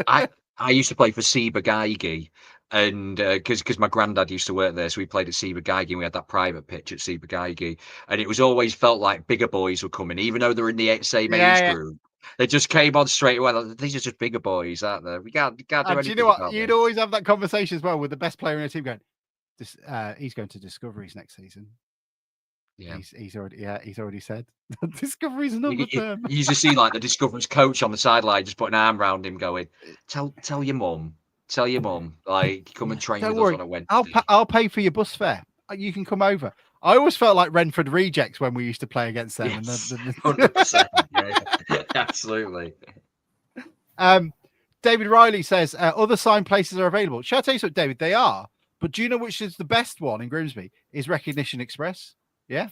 I used to play for Cibergeige, and because my granddad used to work there, so we played at Cibergeige, and we had that private pitch at Cibergeige, and it was always felt like bigger boys were coming, even though they're in the same age group. They just came on straight away. Like, these are just bigger boys, aren't they? We can't do anything. Do you know what? You'd always have that conversation as well with the best player in the team going, he's going to Discoveries next season. Yeah, he's already said Discoveries another term. You used to see like the Discoveries coach on the sideline just put an arm around him, going, "Tell your mum, like come and train with us on a Wednesday. I'll pay for your bus fare. You can come over." I always felt like Renford Rejects when we used to play against them. Yes, 100%. Yeah, absolutely. David Riley says other signed places are available. Shall I tell you something, David? They are. But do you know which is the best one in Grimsby? Is Recognition Express. Yeah.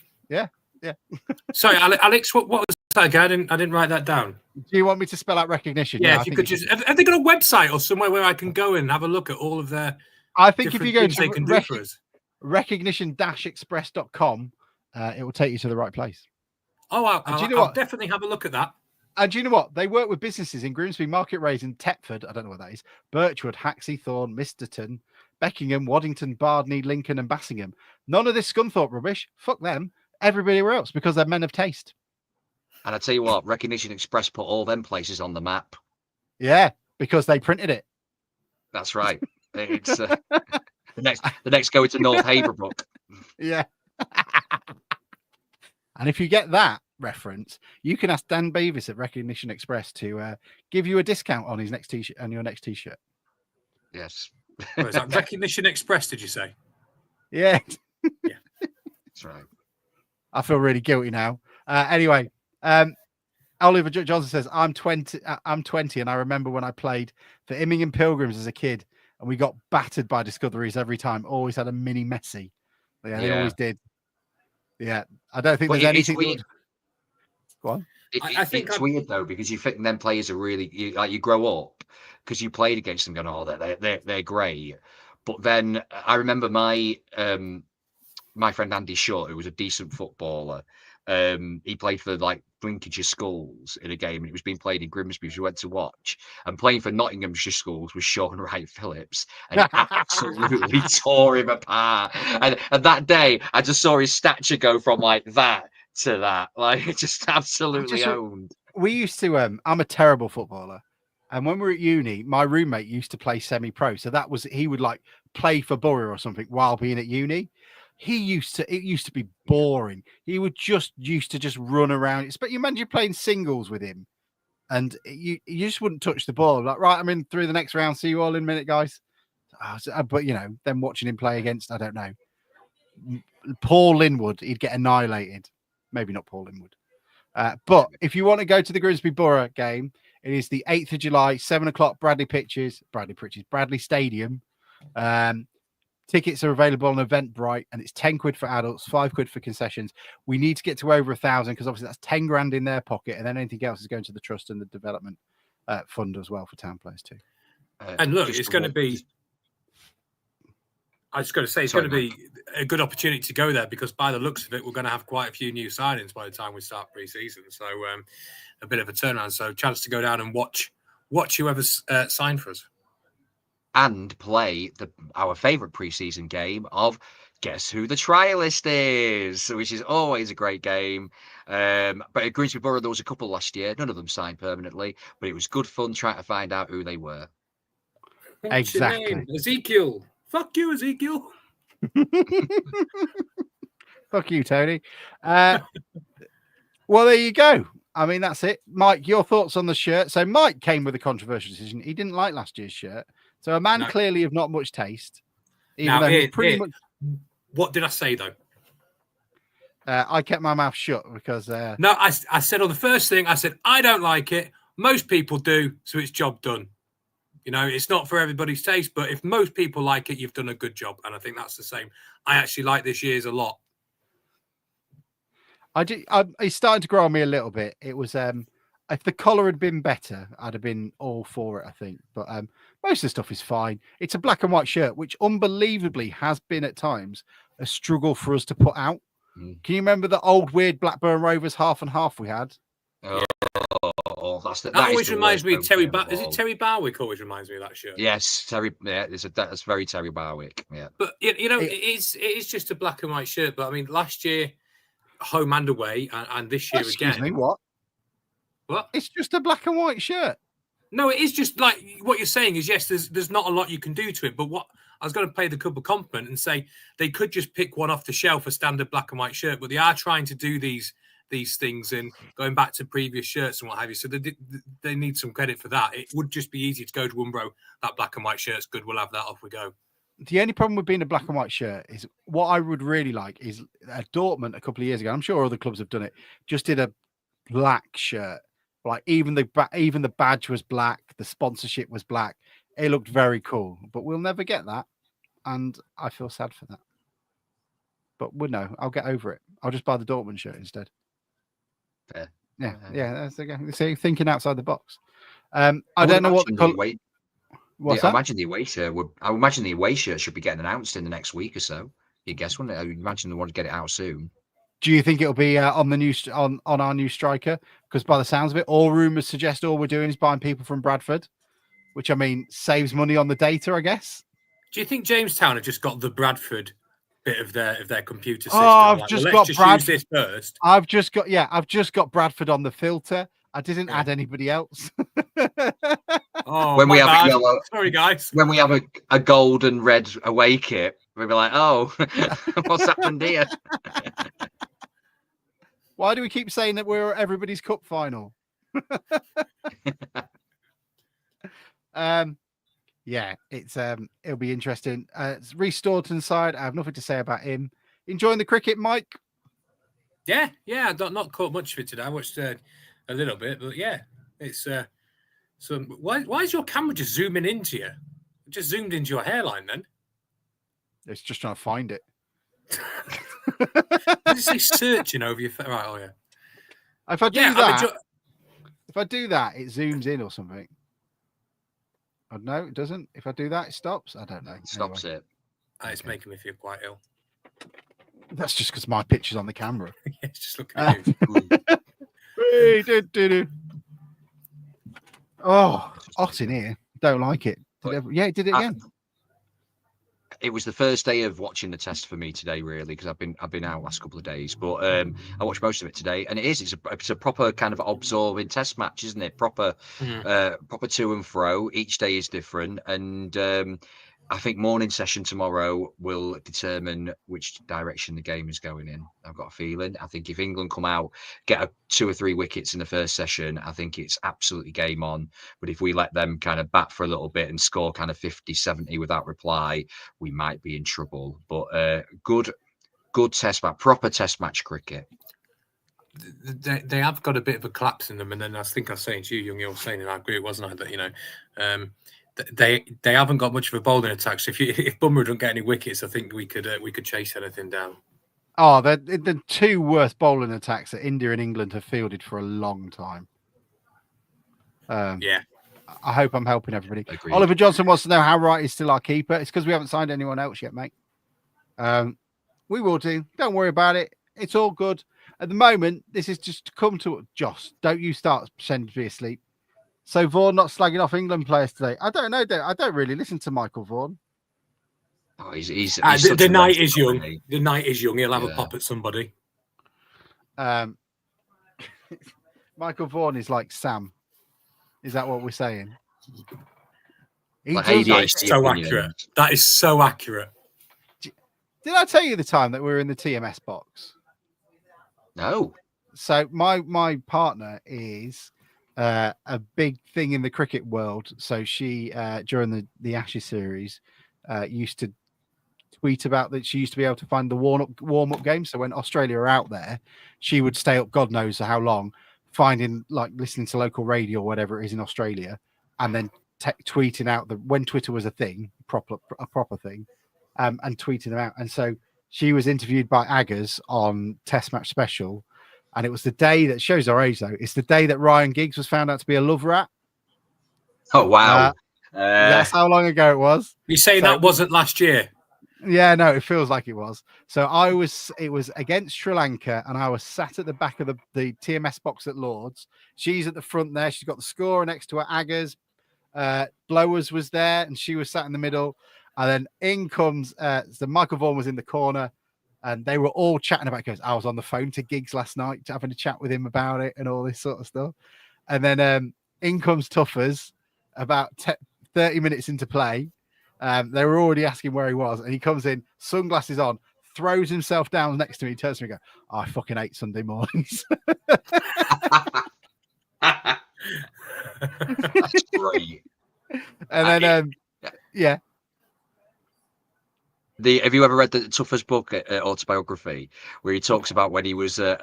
Sorry, Alex, what was that again? I didn't write that down. Do you want me to spell out Recognition? Yeah, if you could just... Have they got a website or somewhere where I can go and have a look at all of their... I think if you go to recognition-express.com, it will take you to the right place. Oh, I'll definitely have a look at that. And do you know what? They work with businesses in Grimsby, Market Rasen, Thetford, I don't know what that is, Birchwood, Haxey, Thorne, Misterton, Beckingham, Waddington, Bardney, Lincoln and Bassingham. None of this Scunthorpe rubbish. Fuck them. Everybody else, because they're men of taste. And I tell you what, Recognition Express put all them places on the map. Yeah, because they printed it. That's right. It's the next go into North Haverbrook. Yeah. And if you get that reference, you can ask Dan Beavis at Recognition Express to give you a discount on his next t-shirt, on your next t-shirt. Yes. Oh, is that Recognition Express? Did you say? Yeah. Yeah. That's right. I feel really guilty now. Anyway, Oliver Johnson says, I'm 20 and I remember when I played for Immingham Pilgrims as a kid and we got battered by Discoveries every time. Always had a mini Messi. Yeah, they always did. Yeah, I don't think there's anything. Go on. I think it's weird though, because you think them players are really you grow up because you played against them, going, "Oh, they're great." But then I remember my friend Andy Shutt, who was a decent footballer. He played for like Lincolnshire Schools in a game, and it was being played in Grimsby, which we went to watch. And playing for Nottinghamshire Schools was Sean Wright Phillips, and he absolutely tore him apart. And that day, I just saw his stature go from like that to that, like just absolutely owned. we used to. I'm a terrible footballer, and when we were at uni, my roommate used to play semi-pro. So he would like play for Borough or something while being at uni. It used to be boring. He would used to just run around. But you imagine you're playing singles with him, and you just wouldn't touch the ball. Like, right, I'm in through the next round. See you all in a minute, guys. But then watching him play against, I don't know, Paul Linwood, he'd get annihilated. Maybe not Paul Linwood. But if you want to go to the Grimsby Borough game, it is the 8th of July, 7 o'clock, Bradley Stadium. Tickets are available on Eventbrite, and it's 10 quid for adults, 5 quid for concessions. We need to get to over 1,000 because obviously that's 10 grand in their pocket, and then anything else is going to the trust and the development fund as well for town players too. And look, it's going to be. I was going to say it's going to be a good opportunity to go there because by the looks of it, we're going to have quite a few new signings by the time we start pre-season. So a bit of a turnaround. So chance to go down and watch whoever's signed for us. And play our favourite pre-season game of Guess Who the Trialist Is, which is always a great game. But at Grimsby Borough, there was a couple last year. None of them signed permanently, but it was good fun trying to find out who they were. What's your name? Ezekiel. Fuck you, Ezekiel. Fuck you, Tony. Well, there you go. I mean, that's it. Mike, your thoughts on the shirt. So Mike came with a controversial decision. He didn't like last year's shirt. So a man clearly of not much taste. Even though much... What did I say, though? I kept my mouth shut because... No, I said on the first thing, I said, I don't like it. Most people do, so it's job done. It's not for everybody's taste, but if most people like it, you've done a good job. And I think that's the same. I actually like this year's a lot. It's starting to grow on me a little bit. It was if the collar had been better, I'd have been all for it, I think. But most of the stuff is fine. It's a black and white shirt, which unbelievably has been at times a struggle for us to put out. Can you remember the old weird Blackburn Rovers half and half we had? That always reminds me of Terry. Is it Terry Barwick? Always reminds me of that shirt. Yes, Terry. Yeah, that's very Terry Barwick. Yeah, but it is just a black and white shirt. But I mean, last year, home and away, and this year Excuse again. Me, what? What? It's just a black and white shirt. No, it is just like what you're saying is yes. There's not a lot you can do to it. But what I was going to pay the club a compliment and say they could just pick one off the shelf, a standard black and white shirt. But they are trying to do these things and going back to previous shirts and what have you. So they need some credit for that. It would just be easy to go to Umbro. That black and white shirt's good. We'll have that. Off we go. The only problem with being a black and white shirt is what I would really like is Dortmund a couple of years ago. I'm sure other clubs have done it. Just did a black shirt. Like even the badge was black. The sponsorship was black. It looked very cool, but we'll never get that. And I feel sad for that. But no, I'll get over it. I'll just buy the Dortmund shirt instead. Fair. Yeah. That's again. See, thinking outside the box. I don't know what the color. I imagine the away shirt. I imagine the away shirt should be getting announced in the next week or so. You guess, wouldn't it? I imagine they want to get it out soon. Do you think it'll be on the new on our new striker? Because by the sounds of it, all rumours suggest all we're doing is buying people from Bradford, which I mean saves money on the data, I guess. Do you think Jamestown have just got the Bradford bit of their computer system? I've just got Bradford. Use this first. I've just got Bradford on the filter. I didn't add anybody else. When we have a yellow, sorry guys. When we have a gold and red away kit, we'll be like, oh, what's happened here? Why do we keep saying that we're everybody's cup final? Yeah, it's it'll be interesting. It's Reece Staunton's side. I have nothing to say about him. Enjoying the cricket, Mike? Yeah. I've not caught much of it today. I watched a little bit, but yeah, it's so why is your camera just zooming into you? It just zoomed into your hairline then. It's just trying to find it. Did you say searching over your face? Right, oh yeah. If I do that, it zooms in or something. I don't know, it doesn't. If I do that, it stops. I don't know. It stops it. It's making me feel quite ill. That's just because my picture's on the camera. It's just looking at you. Oh, hot in here. Don't like it. It did it again. it was the first day of watching the test for me today, really, because I've been out last couple of days. But I watched most of it today, and it's a proper kind of absorbing test match, isn't it? Proper to and fro. Each day is different, and I think morning session tomorrow will determine which direction the game is going in. I've got a feeling. I think if England come out, get 2 or 3 wickets in the first session, I think it's absolutely game on. But if we let them kind of bat for a little bit and score kind of 50, 70 without reply, we might be in trouble. But good test match, proper test match cricket. They have got a bit of a collapse in them, and then I think I was saying to you, Young, you were saying, and I agree, wasn't I, that they haven't got much of a bowling attack. So if Bumrah don't get any wickets, I think we could chase anything down. Oh, the 2 worst bowling attacks that India and England have fielded for a long time. Yeah. I hope I'm helping everybody. Agreed. Oliver Johnson wants to know how Wright is still our keeper. It's because we haven't signed anyone else yet, mate. We will do. Don't worry about it. It's all good. At the moment, this is just to come to Joss. Don't you start pretending to be asleep. So Vaughan not slagging off England players today. I don't know. I don't really listen to Michael Vaughan. Oh, he's the night is young. The night is young. He'll have a pop at somebody. Michael Vaughan is like Sam. Is that what we're saying? That is so accurate. That is so accurate. Did I tell you the time that we were in the TMS box? No. So my partner is a big thing in the cricket world. So she during the Ashes series used to tweet about that. She used to be able to find the warm up game. So when Australia are out there, she would stay up God knows how long, finding listening to local radio or whatever it is in Australia, and then tweeting out when Twitter was a thing, a proper thing, and tweeting them out. And so she was interviewed by Aggers on Test Match Special. And it was the day that shows our age, though. It's the day that Ryan Giggs was found out to be a love rat. Oh, wow. That's how long ago it was. You say that wasn't last year? Yeah, no, it feels like it was. So it was against Sri Lanka, and I was sat at the back of the TMS box at Lords. She's at the front there. She's got the scorer next to her, Aggers. Blowers was there, and she was sat in the middle. And then in comes, so Michael Vaughan was in the corner. And they were all chatting about it. Goes, I was on the phone to Giggs last night, having a chat with him about it and all this sort of stuff. And then in comes Tuffers about 30 minutes into play. They were already asking where he was. And he comes in, sunglasses on, throws himself down next to me, turns to me and goes, I fucking hate Sunday mornings. That's great. And then, yeah. Have you ever read the Tuffers book, autobiography, where he talks about when he was at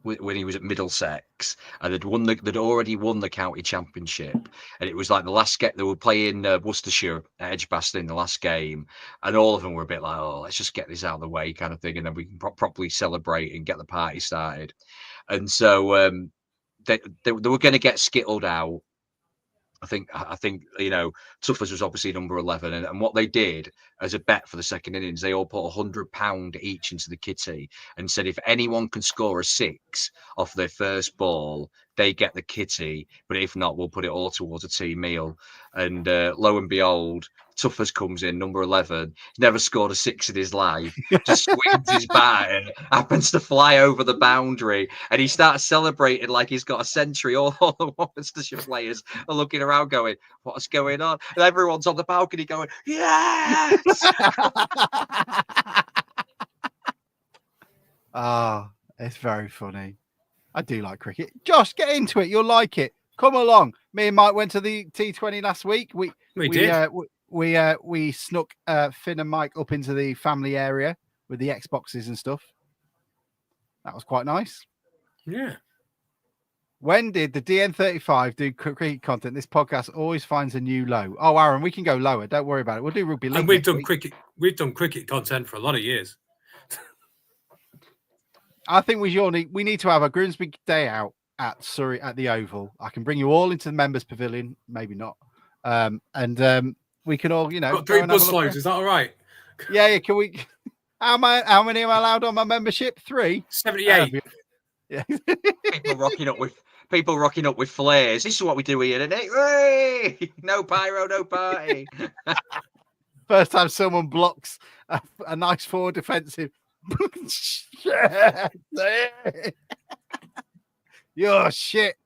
Middlesex and they'd already won the county championship, and it was like the last game they were playing Worcestershire at Edgbaston in the last game, and all of them were a bit like, oh, let's just get this out of the way kind of thing, and then we can properly celebrate and get the party started. And so they were going to get skittled out. I think Tuffers was obviously number 11, and what they did as a bet for the second innings, they all put £100 each into the kitty and said if anyone can score a 6 off their first ball, they get the kitty, but if not, we'll put it all towards a team meal. And lo and behold, Tuffers comes in, number 11, never scored a 6 in his life, just swings his bat and happens to fly over the boundary, and he starts celebrating like he's got a century. All the Worcestershire players are looking around going, what's going on? And everyone's on the balcony going, yes! It's very funny. I do like cricket. Josh, get into it. You'll like it. Come along. Me and Mike went to the T20 last week. We did. We snuck Finn and Mike up into the family area with the Xboxes and stuff. That was quite nice. Yeah. When did the DN35 do cricket content? This podcast always finds a new low. Oh, Aaron, we can go lower. Don't worry about it. We'll do rugby league. And we've done cricket. We've done cricket content for a lot of years. I think we need to have a Grimsby day out at Surrey at the Oval. I can bring you all into the members' pavilion. Maybe not. And we can all, got 3 bus loads. Is that all right? Yeah. Can we? How many am I allowed on my membership? 3. 78. Yeah. People rocking up with flares. This is what we do here, isn't it? Hey! No pyro, no party. First time someone blocks a nice forward defensive. You're shit.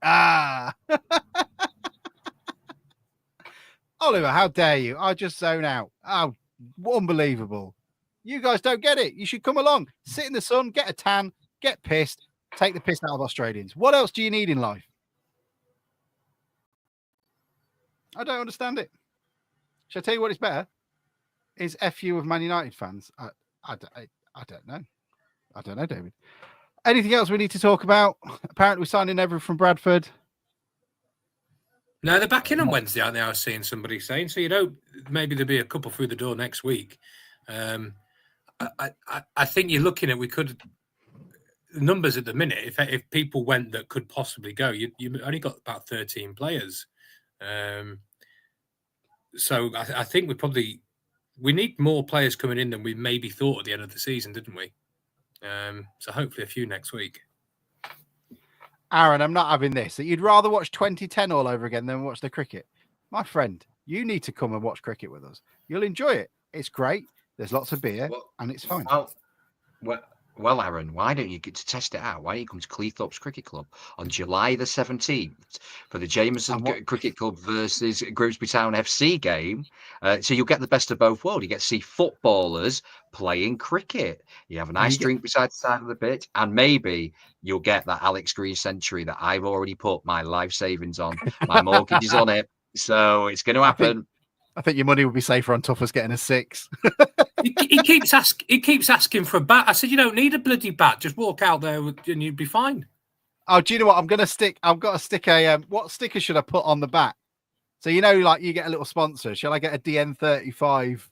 Oliver, how dare you? I just zone out. Oh, unbelievable. You guys don't get it. You should come along, sit in the sun, get a tan, get pissed, take the piss out of Australians. What else do you need in life? I don't understand it. Shall I tell you what is better? Is FU of Man United fans. I don't know. I don't know, David. Anything else we need to talk about? Apparently, we're signing everyone from Bradford. No, they're back in on Wednesday, aren't they? I was seeing somebody saying. So, maybe there'll be a couple through the door next week. I think you're looking at, the numbers at the minute, if people went that could possibly go, you only got about 13 players. So I think we need more players coming in than we maybe thought at the end of the season, didn't we? So hopefully a few next week. Aaron, I'm not having this. You'd rather watch 2010 all over again than watch the cricket. My friend, you need to come and watch cricket with us. You'll enjoy it. It's great. There's lots of beer and it's fine. Well, Aaron, why don't you get to test it out? Why don't you come to Cleethorpes Cricket Club on July the 17th for the Jameson Cricket Club versus Grimsby Town FC game? So you'll get the best of both worlds. You get to see footballers playing cricket. You have a nice drink beside the side of the pitch, and maybe you'll get that Alex Green century that I've already put my life savings on. My mortgage is on it, so it's going to happen. I think your money would be safer on Tuffers getting a 6. He keeps asking for a bat. I said, you don't need a bloody bat. Just walk out there and you'd be fine. Oh, do you know what? I've got to stick a what sticker should I put on the bat? So like you get a little sponsor. Shall I get a DN35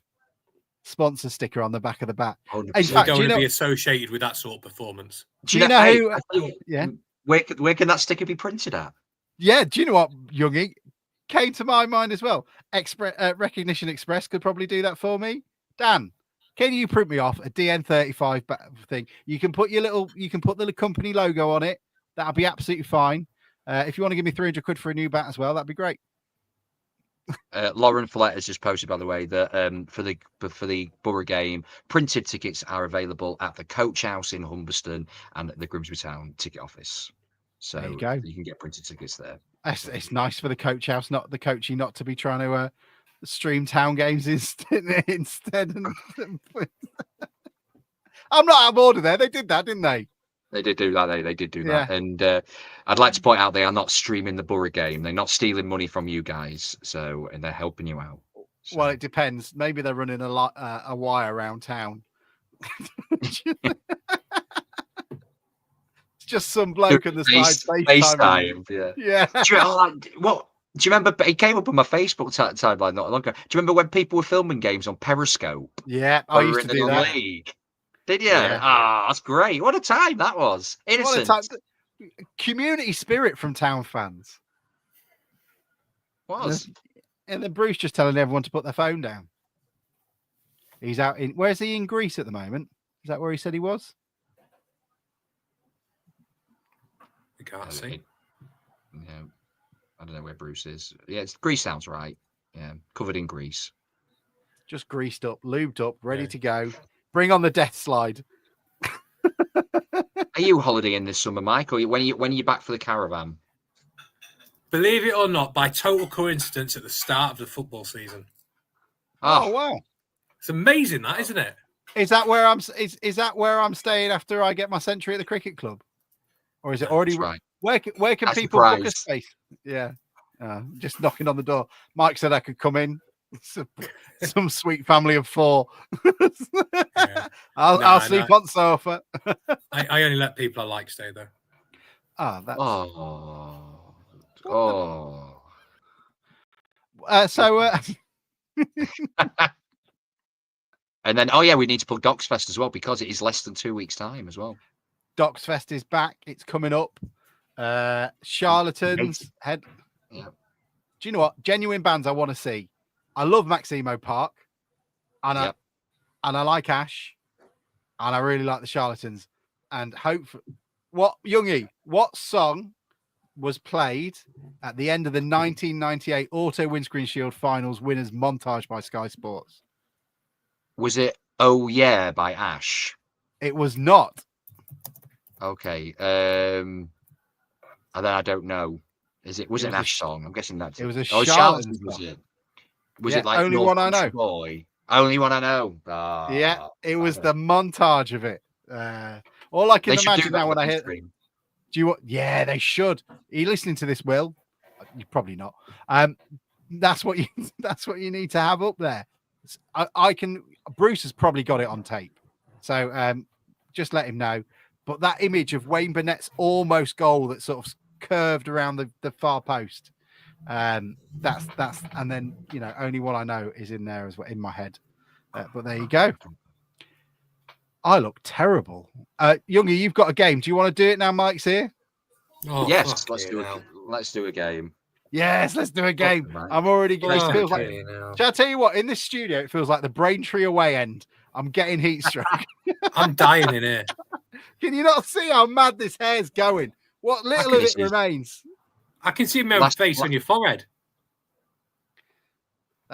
sponsor sticker on the back of the bat? In fact, don't want to be associated with that sort of performance. Do you know who? Yeah. Where can that sticker be printed at? Yeah. Do you know what, Youngie? Came to my mind as well. Recognition Express could probably do that for me. Dan, can you print me off a DN35 thing? You can put the company logo on it. That'll be absolutely fine. If you want to give me 300 quid for a new bat as well, that'd be great. Lauren Follett has just posted, by the way, that for the Borough game, printed tickets are available at the Coach House in Humberston and the Grimsby Town ticket office. So there you go. You can get printed tickets there. It's nice for the Coach House, not the coachy, not to be trying to stream town games instead. I'm not out of order there. They did that, didn't they? They did do that. They did do that. And I'd like to point out they are not streaming the Borough game. They're not stealing money from you guys. And they're helping you out. So. Well, it depends. Maybe they're running a wire around town. Just some bloke on the side. FaceTime. Yeah. Do you remember? It came up on my Facebook timeline not long ago. Do you remember when people were filming games on Periscope? Yeah, I used to do that. League? Did you? Yeah. That's great. What a time that was. Innocent. Community spirit from town fans. And then Bruce just telling everyone to put their phone down. He's out in. Where's he in Greece at the moment? Is that where he said he was? We can't see. Yeah, I don't know where Bruce is. Yeah, Greece sounds right. Yeah, covered in grease. Just greased up, lubed up, ready to go. Bring on the death slide. Are you holidaying this summer, Mike, or when are you back for the caravan? Believe it or not, by total coincidence, at the start of the football season. Oh wow! It's amazing, that, isn't it? Is that where I'm? Is that where I'm staying after I get my century at the cricket club? Or is it already right? Where can people book a space? Yeah, just knocking on the door. Mike said I could come in. Some sweet family of 4. Yeah. I'll sleep on sofa. I only let people I like stay there. That's... And then, we need to put Docks Fest as well because it is less than 2 weeks' time as well. Docks Fest is back. It's coming up. Charlatans. Yeah. Do you know what? Genuine bands I want to see. I love Maximo Park. And I like Ash. And I really like the Charlatans. And Youngie, what song was played at the end of the 1998 Auto Windscreen Shield Finals winners montage by Sky Sports? Was it "Oh Yeah" by Ash? It was not. Okay. And then I don't know. Was it an Ash song? I'm guessing that's it was a Oh, Charlton was song. it? Was Yeah, it like Only North One I Country Know? Boy? Only One I Know. Ah, Yeah, it was bugger. the montage of it. All I can They should do imagine that now on when the I hear. stream. Do you? Yeah, they should. Are you listening to this, Will? You're probably not. That's what you. That's what you need to have up there. I can. Bruce has probably got it on tape, so just let him know. But that image of Wayne Burnett's almost goal that sort of curved around the far post. That's and then Only One I Know is in there as well in my head. But there you go. I look terrible. Youngie, you've got a game. Do you want to do it now? Mike's here. Oh, yes, let's do a game. Yes, let's do a game. I'm already getting. It feels like. Shall I tell you what? In this studio, it feels like the Braintree away end. I'm getting heat stroke. I'm dying in here. Can you not see how mad this hair's going? What little of it remains? I can see my face on your forehead.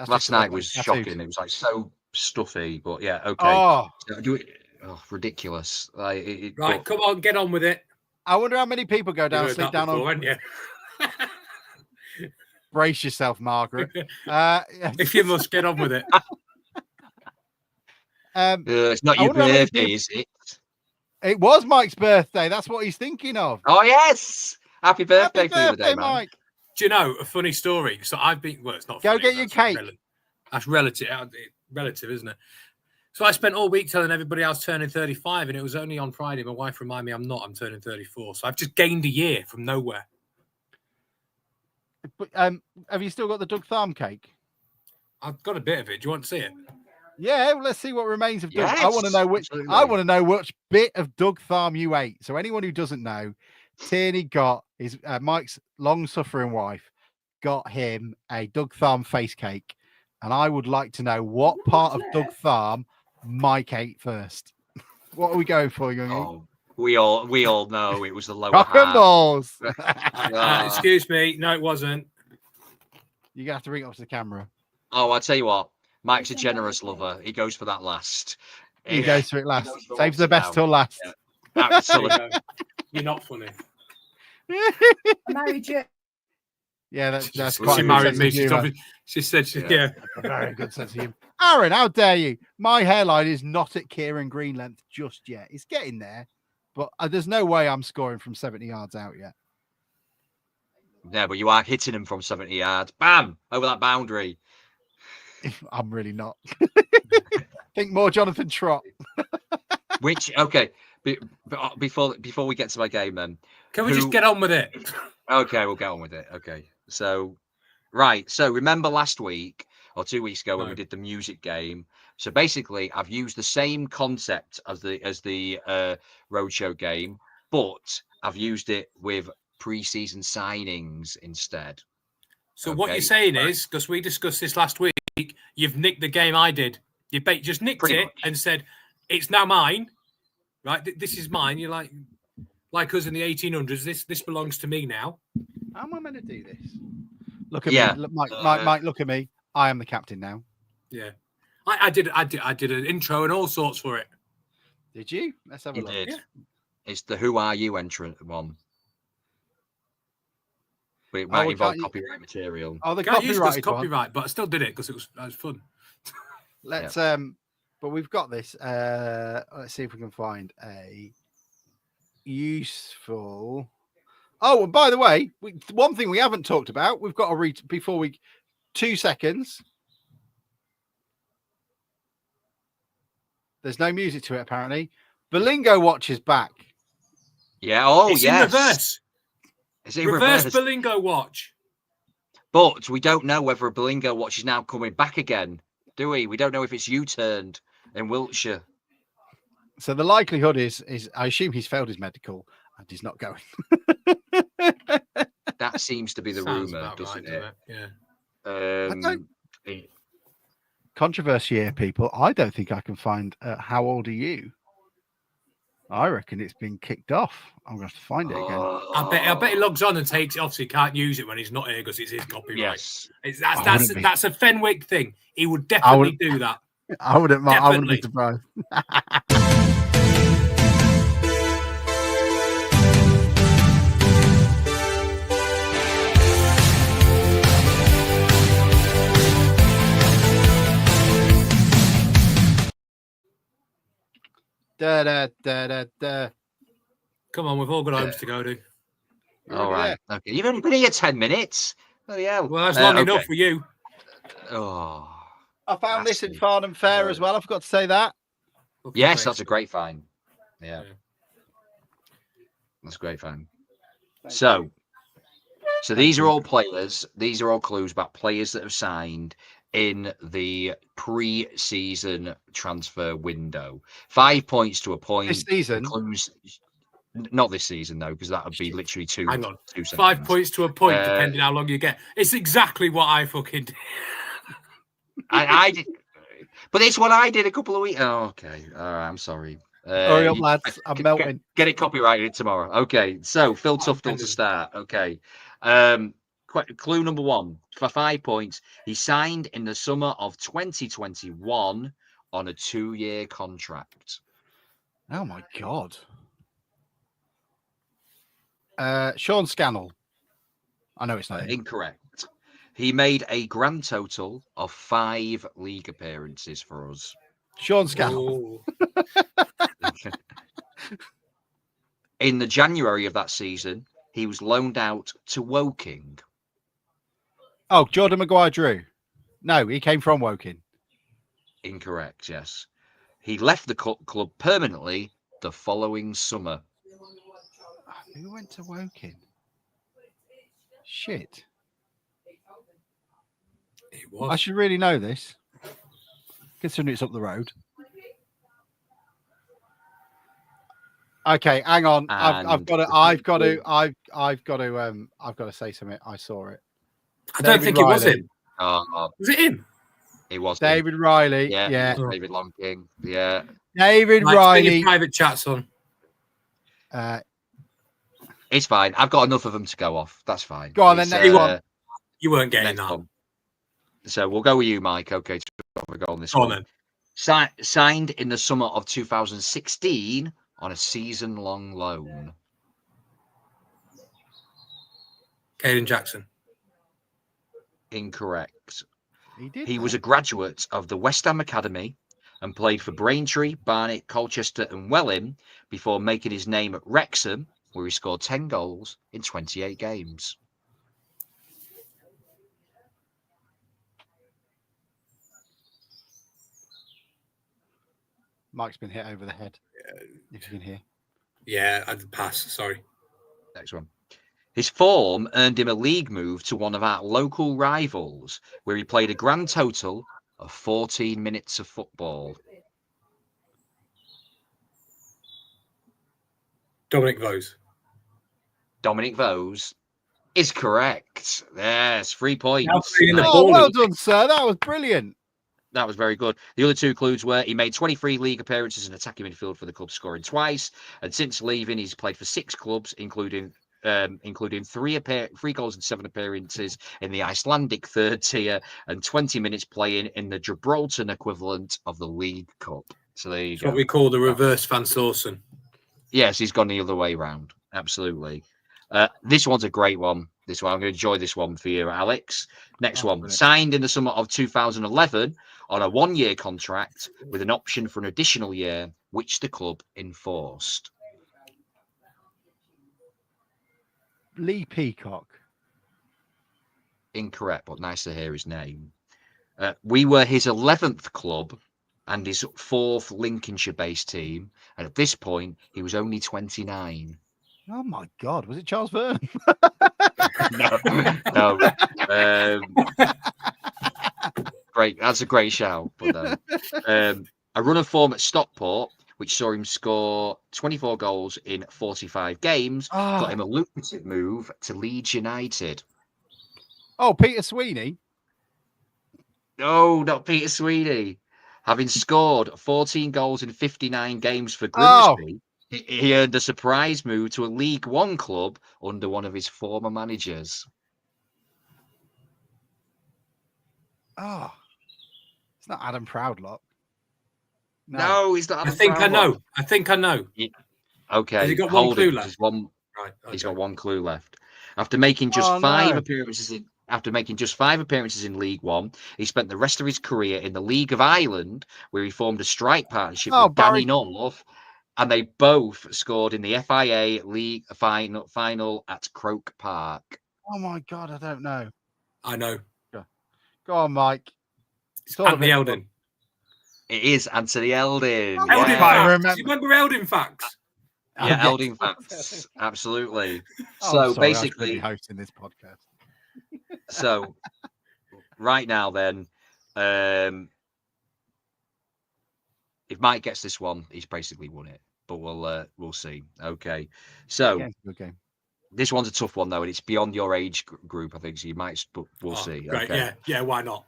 Last night was shocking. It was like so stuffy, but yeah, okay. Oh, ridiculous! Right, come on, get on with it. I wonder how many people go down sleep down on. Brace yourself, Margaret. If you must, get on with it. It's not your birthday, is it? It was Mike's birthday. That's what he's thinking of. Oh yes! Happy birthday for the other day, Mike. man. Do you know a funny story? So I've been. Well, it's not. Go funny, get your cake. That's relative, isn't it? So I spent all week telling everybody I was turning 35, and it was only on Friday. My wife reminded me I'm not. I'm turning 34. So I've just gained a year from nowhere. But, have you still got the Doug Tharm cake? I've got a bit of it. Do you want to see it? Yeah, well, let's see what remains of Doug. Yes, I want to know which. absolutely. I want to know which bit of Doug Tharm you ate. So anyone who doesn't know, Tierney got his Mike's long-suffering wife got him a Doug Tharm face cake, and I would like to know what part of Doug Tharm Mike ate first. What are we going for, Youngie? Oh, we all know it was the lower Rock and half. balls. Excuse me. No, it wasn't. You're gonna have to bring it up to the camera. Oh, I'll tell you what. Mike's a generous lover. He goes for that last. He goes for it last. Saves the best till last. Yeah. Absolutely. You're not funny. Married you. Yeah, that's quite. She married me. She said, yeah. A very good sense of humor. Aaron, how dare you? My hairline is not at Kieran Green length just yet. It's getting there, but there's no way I'm scoring from 70 yards out yet. Yeah, but you are hitting him from 70 yards. Bam! Over that boundary. I'm really not. Think more Jonathan Trott. Okay. Before we get to my game, then. Can we just get on with it? Okay, we'll get on with it. Okay. So, right. So, remember last week or 2 weeks ago when we did the music game? So, basically, I've used the same concept as the roadshow game, but I've used it with pre-season signings instead. So, what you're saying is, because we discussed this last week, you've nicked the game I did. You just nicked Pretty it much. and said, it's now mine. Right? This is mine. You're like us in the 1800s. This belongs to me now. How am I meant to do this? Look at me. Look, Mike, look at me. I am the captain now. Yeah. I did an intro and all sorts for it. Did you? Let's have a look. Yeah. It's the Who Are You entrant one. But it might involve copyright material. Oh, the Can't use it as copyright, copyright, but I still did it because it was fun. Let's but we've got this. Let's see if we can find a useful. Oh, and by the way, one thing we haven't talked about, we've got to read before we 2 seconds. There's no music to it apparently. Belingo Watch is back. Yeah. Oh, it's yes. in reverse. It's in reverse reverse. Belingo Watch. But we don't know whether a Belingo Watch is now coming back again, do we? We don't know if it's U-turned in Wiltshire. So the likelihood is I assume he's failed his medical and he's not going. That seems to be the rumour, doesn't it? Yeah. Controversy here, people. I don't think I can find how old are you? I reckon it's been kicked off. I'm going to have to find it again. I bet he logs on and takes it off, so he can't use it when he's not here because it's his copyright. Yes. That's a Fenwick thing. He would definitely do that. I wouldn't be Definitely. surprised. Da, da, da, da, da. Come on, we've all got homes to go to. You're All already right. Okay. You've only been here 10 minutes. Bloody hell. Well, that's long okay. enough for you. Oh. I found this in Nasty. Farnham Fair as well. I forgot to say that. Yes, that's a great find. Yeah. Yeah. That's a great find. Thank So, you. so these are all players. These are all clues about players that have signed in the pre-season transfer window. 5 points to a point. This season? The clues, not this season though, because that would be literally two. Hang on. 2 5 seconds. points to a point, depending how long you get. It's exactly what I fucking did. I did, but it's what I did a couple of weeks. Oh, okay. All right. I'm sorry. Hurry up, lads. I'm melting. Get it copyrighted tomorrow. Okay. So Phil Tufnell to start. Okay. Clue number 1 for 5 points. He signed in the summer of 2021 on a 2-year contract. Oh my God. Sean Scannell. I know it's not him. Incorrect. He made a grand total of 5 league appearances for us. Sean Scannell. In the January of that season, he was loaned out to Woking. Oh, Jordan Maguire-Drew. No, he came from Woking. Incorrect, yes. He left the club permanently the following summer. Who went to Woking? Shit. I should really know this, considering it's up the road. Okay, hang on. I've got to say something. I saw it. I don't think it was him. Was it him? It was David Riley. Yeah. Yeah. David Longking. Yeah. David Riley. Private chats on. It's fine. I've got enough of them to go off. That's fine. Go on then. Next one. You weren't getting that. One. So we'll go with you, Mike. Okay, we'll go on this Go one. on then. Signed in the summer of 2016 on a season-long loan. Caden Jackson. Incorrect. He was a graduate of the West Ham Academy and played for Braintree, Barnet, Colchester and Welling before making his name at Wrexham, where he scored 10 goals in 28 games. Mike's been hit over the head. If you can hear. Yeah, I'd pass. Sorry. Next one. His form earned him a league move to one of our local rivals, where he played a grand total of 14 minutes of football. Dominic Vose. Dominic Vose is correct. Yes, 3 points. Oh, well done, sir. That was brilliant. That was very good. The other 2 clues were he made 23 league appearances in attacking midfield for the club, scoring twice. And since leaving, he's played for 6 clubs, including 3 goals and 7 appearances in the Icelandic 3rd tier and 20 minutes playing in the Gibraltar equivalent of the League Cup. So there you go. What we call the reverse Van Sorsen. Yes, he's gone the other way round. Absolutely. This one's a great one. This one, I'm going to enjoy this one for you, Alex. Next one. Brilliant. Signed in the summer of 2011 on a 1-year contract with an option for an additional year, which the club enforced. Lee Peacock. Incorrect, but nice to hear his name. We were his 11th club and his 4th Lincolnshire-based team. And at this point, he was only 29. Oh, my God. Was it Charles Vernon? No. Great. That's a great shout. But, a run of form at Stockport, which saw him score 24 goals in 45 games, got him a lucrative move to Leeds United. Oh, Peter Sweeney? No, not Peter Sweeney. Having scored 14 goals in 59 games for Grimsby, he earned a surprise move to a League One club under one of his former managers. Oh, it's not Adam Proudlock. No, he's not. I Adam think I Brown. know. I think I know. Okay, Has he got one hold clue it. left? There's one. Right. He's okay. got one clue left. After making just five appearances in League One, he spent the rest of his career in the League of Ireland, where he formed a strike partnership with Danny North, and they both scored in the FIA League final at Croke Park. Oh my God, I don't know. I know. Go on, Mike. It's Anthony Eldon. It is Anthony Eldon. Eldon facts. You remember Eldon facts? Yeah, Eldon facts. Absolutely. So sorry, basically, I should be hosting this podcast. So right now, then, if Mike gets this one, he's basically won it. But we'll see. Okay. So good game. This one's a tough one though, and it's beyond your age group, I think. So you might, but we'll see. Great. Okay. Yeah. Why not?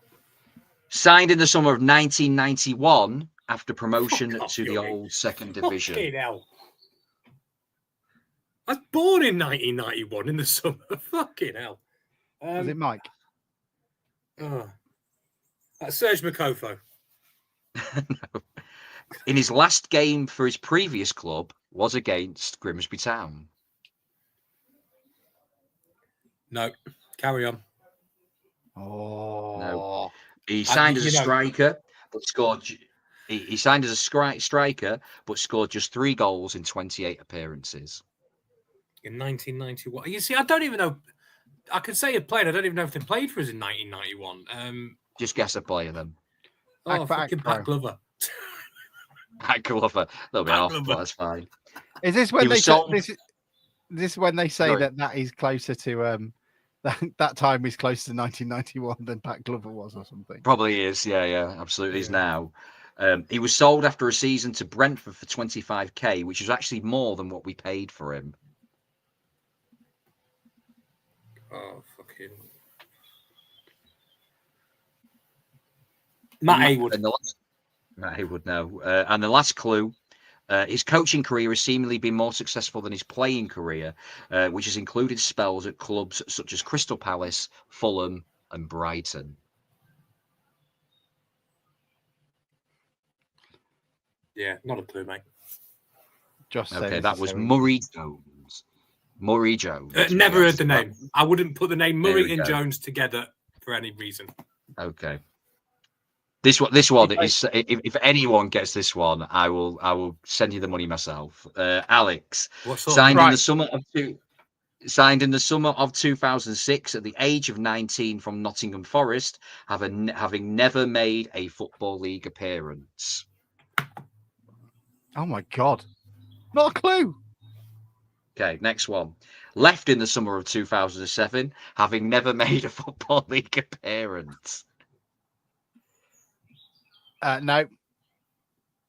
Signed in the summer of 1991 after promotion to the old second division. Fucking hell. I was born in 1991 in the summer. Fucking hell. Was it Mike? That's Serge Makofo. No. In his last game for his previous club was against Grimsby Town. No. Carry on. Oh. No. He signed as a striker, but scored. He signed as a striker, but scored just 3 goals in 28 appearances. In 1991. You see, I don't even know. I could say he played. I don't even know if they played for us in 1991. Just guess a player then. Fucking Pat Glover. Pat Glover. A little bit off, but that's fine. Is this when this when they say that is closer to that time is closer to 1991 than Pat Glover was or something? Probably is. Yeah, absolutely is now. He was sold after a season to Brentford for 25k, which is actually more than what we paid for him. Oh, fucking. Matt Haywood. Matt Haywood, no. And the last clue, his coaching career has seemingly been more successful than his playing career, which has included spells at clubs such as Crystal Palace, Fulham, and Brighton. Yeah, not a clue, mate. Okay, that was Murray Jones. Murray Jones. Never heard the name. I wouldn't put the name Murray and Jones together for any reason. Okay. This one is. If anyone gets this one, I will send you the money myself. Alex signed in the summer of 2006 at the age of 19 from Nottingham Forest, having never made a Football League appearance. Oh my God! Not a clue. Okay, next one. Left in the summer of 2007, having never made a Football League appearance. No.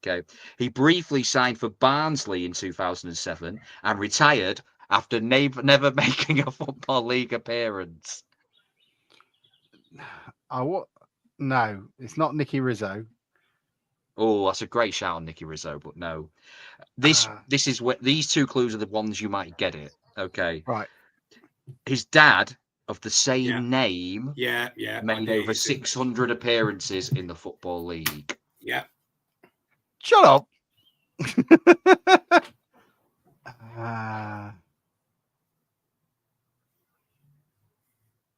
Okay. He briefly signed for Barnsley in 2007 and retired after never making a Football League appearance. No, it's not Nicky Rizzo. Oh, that's a great shout on Nicky Rizzo, but no. This is where these 2 clues are the ones you might get it. Okay. Right. His dad of the same name made over 600 appearances in the Football League. Yeah. Shut up.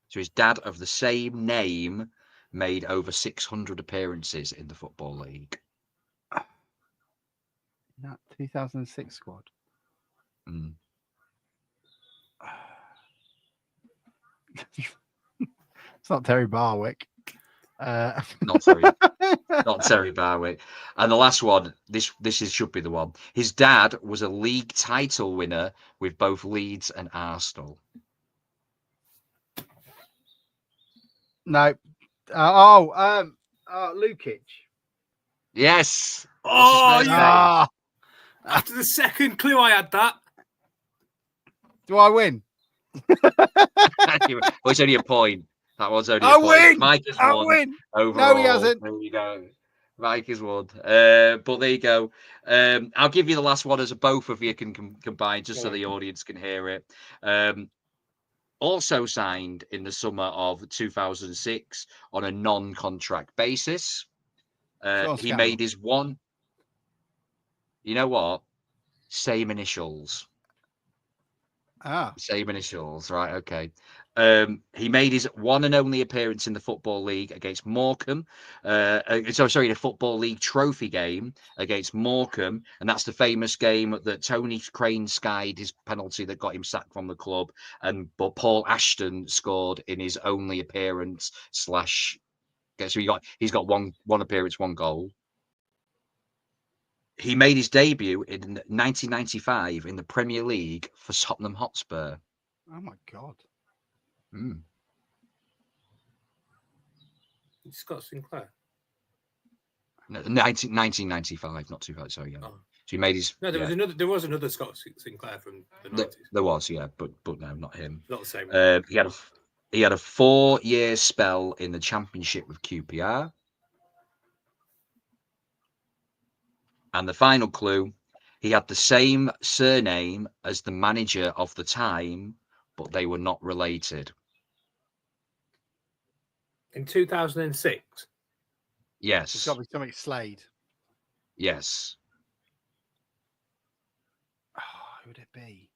So his dad of the same name made over 600 appearances in the Football League. That 2006 squad. Mm. It's not Terry Barwick. Not Terry Barwick. And the last one, this should be the one. His dad was a league title winner with both Leeds and Arsenal. No. Lukic. Yes. After the second clue, I had that. Do I win? Well, it's only a point. That was only a point. Win. Mike has won. Win. Overall. No, he hasn't. There you go. Mike has won. But there you go. I'll give you the last one as both of you can combine, just so the audience can hear it. Also signed in the summer of 2006 on a non-contract basis. He made his one. You know what? Same initials. Ah. Same initials, right? Okay. He made his one and only appearance in the Football League against Morecambe. The Football League trophy game against Morecambe, and that's the famous game that Tony Crane skied his penalty that got him sacked from the club. But Paul Ashton scored in his only appearance / So he's got one appearance, one goal. He made his debut in 1995 in the Premier League for Tottenham Hotspur. Oh my God. Scott Sinclair. No, 1995, not 2005. Sorry, yeah. Oh. So he made his. No, there was another Scott Sinclair from the 90s. There was, yeah, but no, not him. Not the same. He had a 4-year spell in the Championship with QPR. And the final clue, he had the same surname as the manager of the time, but they were not related. In 2006? Yes. It's got to be something Slade. Yes. Oh, who would it be?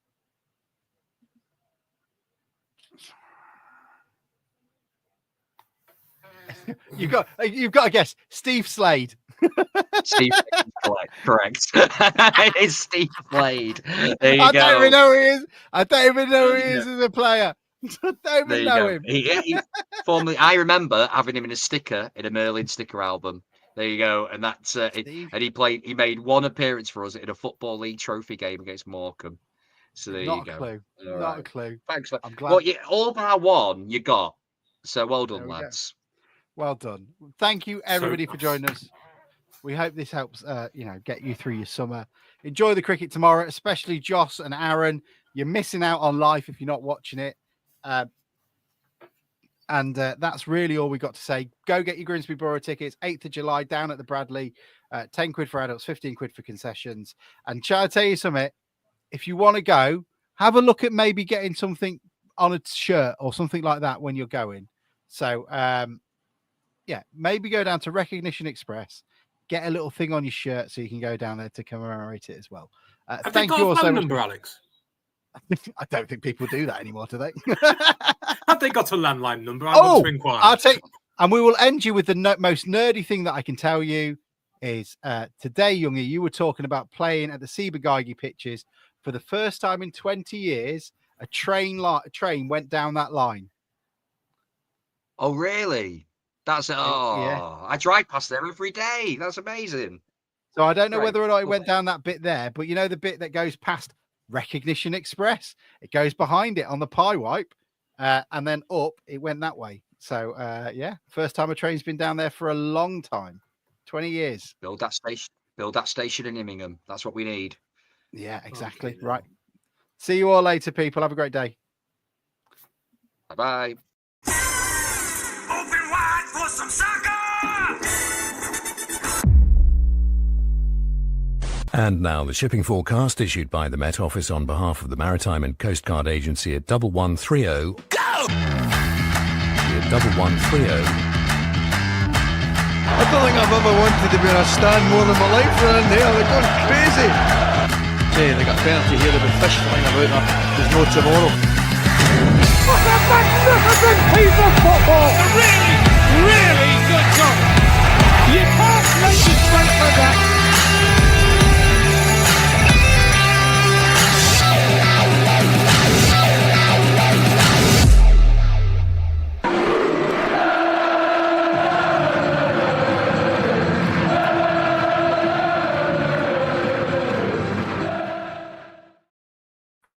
You've got to guess. Steve Slade. Steve correct. It's Steve Slade. There you I go. don't even know who he is. I don't even know who he is as a player. I don't even know him. He formerly, I remember having him in a sticker in a Merlin sticker album. There you go. And that's and he made one appearance for us in a Football League trophy game against Morecambe. So there you go. Not a clue. Thanks. I'm glad. Well, all bar one you got. So well done, lads. Well done. Thank you, everybody, for joining us. We hope this helps, get you through your summer. Enjoy the cricket tomorrow, especially Joss and Aaron. You're missing out on life if you're not watching it. And that's really all we got to say. Go get your Grimsby Borough tickets, 8th of July, down at the Bradley. 10 quid for adults, 15 quid for concessions. And shall I tell you something? If you want to go, have a look at maybe getting something on a shirt or something like that when you're going. So, maybe go down to Recognition Express. Get a little thing on your shirt so you can go down there to commemorate it as well. Have they got a phone number, Alex? I don't think people do that anymore, do they? Have they got a landline number? I want to inquire. I'll take, and we will end you with the most nerdy thing that I can tell you is today, Youngie, you were talking about playing at the Ciba-Geigy pitches for the first time in 20 years. A train went down that line. Oh, really? I drive past there every day. That's amazing. So I don't know whether or not it went down that bit there, but you know the bit that goes past Recognition Express, it goes behind it on the pie wipe, and then up it went that way. So first time a train's been down there for a long time, 20 years. Build that station in Immingham. That's what we need. Yeah, exactly. Right. See you all later, people. Have a great day. Bye-bye. Open wide for some soccer! And now the shipping forecast issued by the Met Office on behalf of the Maritime and Coast Guard Agency at 1130. Go! At 1130. I don't think I've ever wanted to be in a stand more than my life around there. They're going crazy. Say, they got a penalty here. They've been fish flying about there. There's no tomorrow. What a magnificent piece of football! A really, really good job. You can't make it straight for that.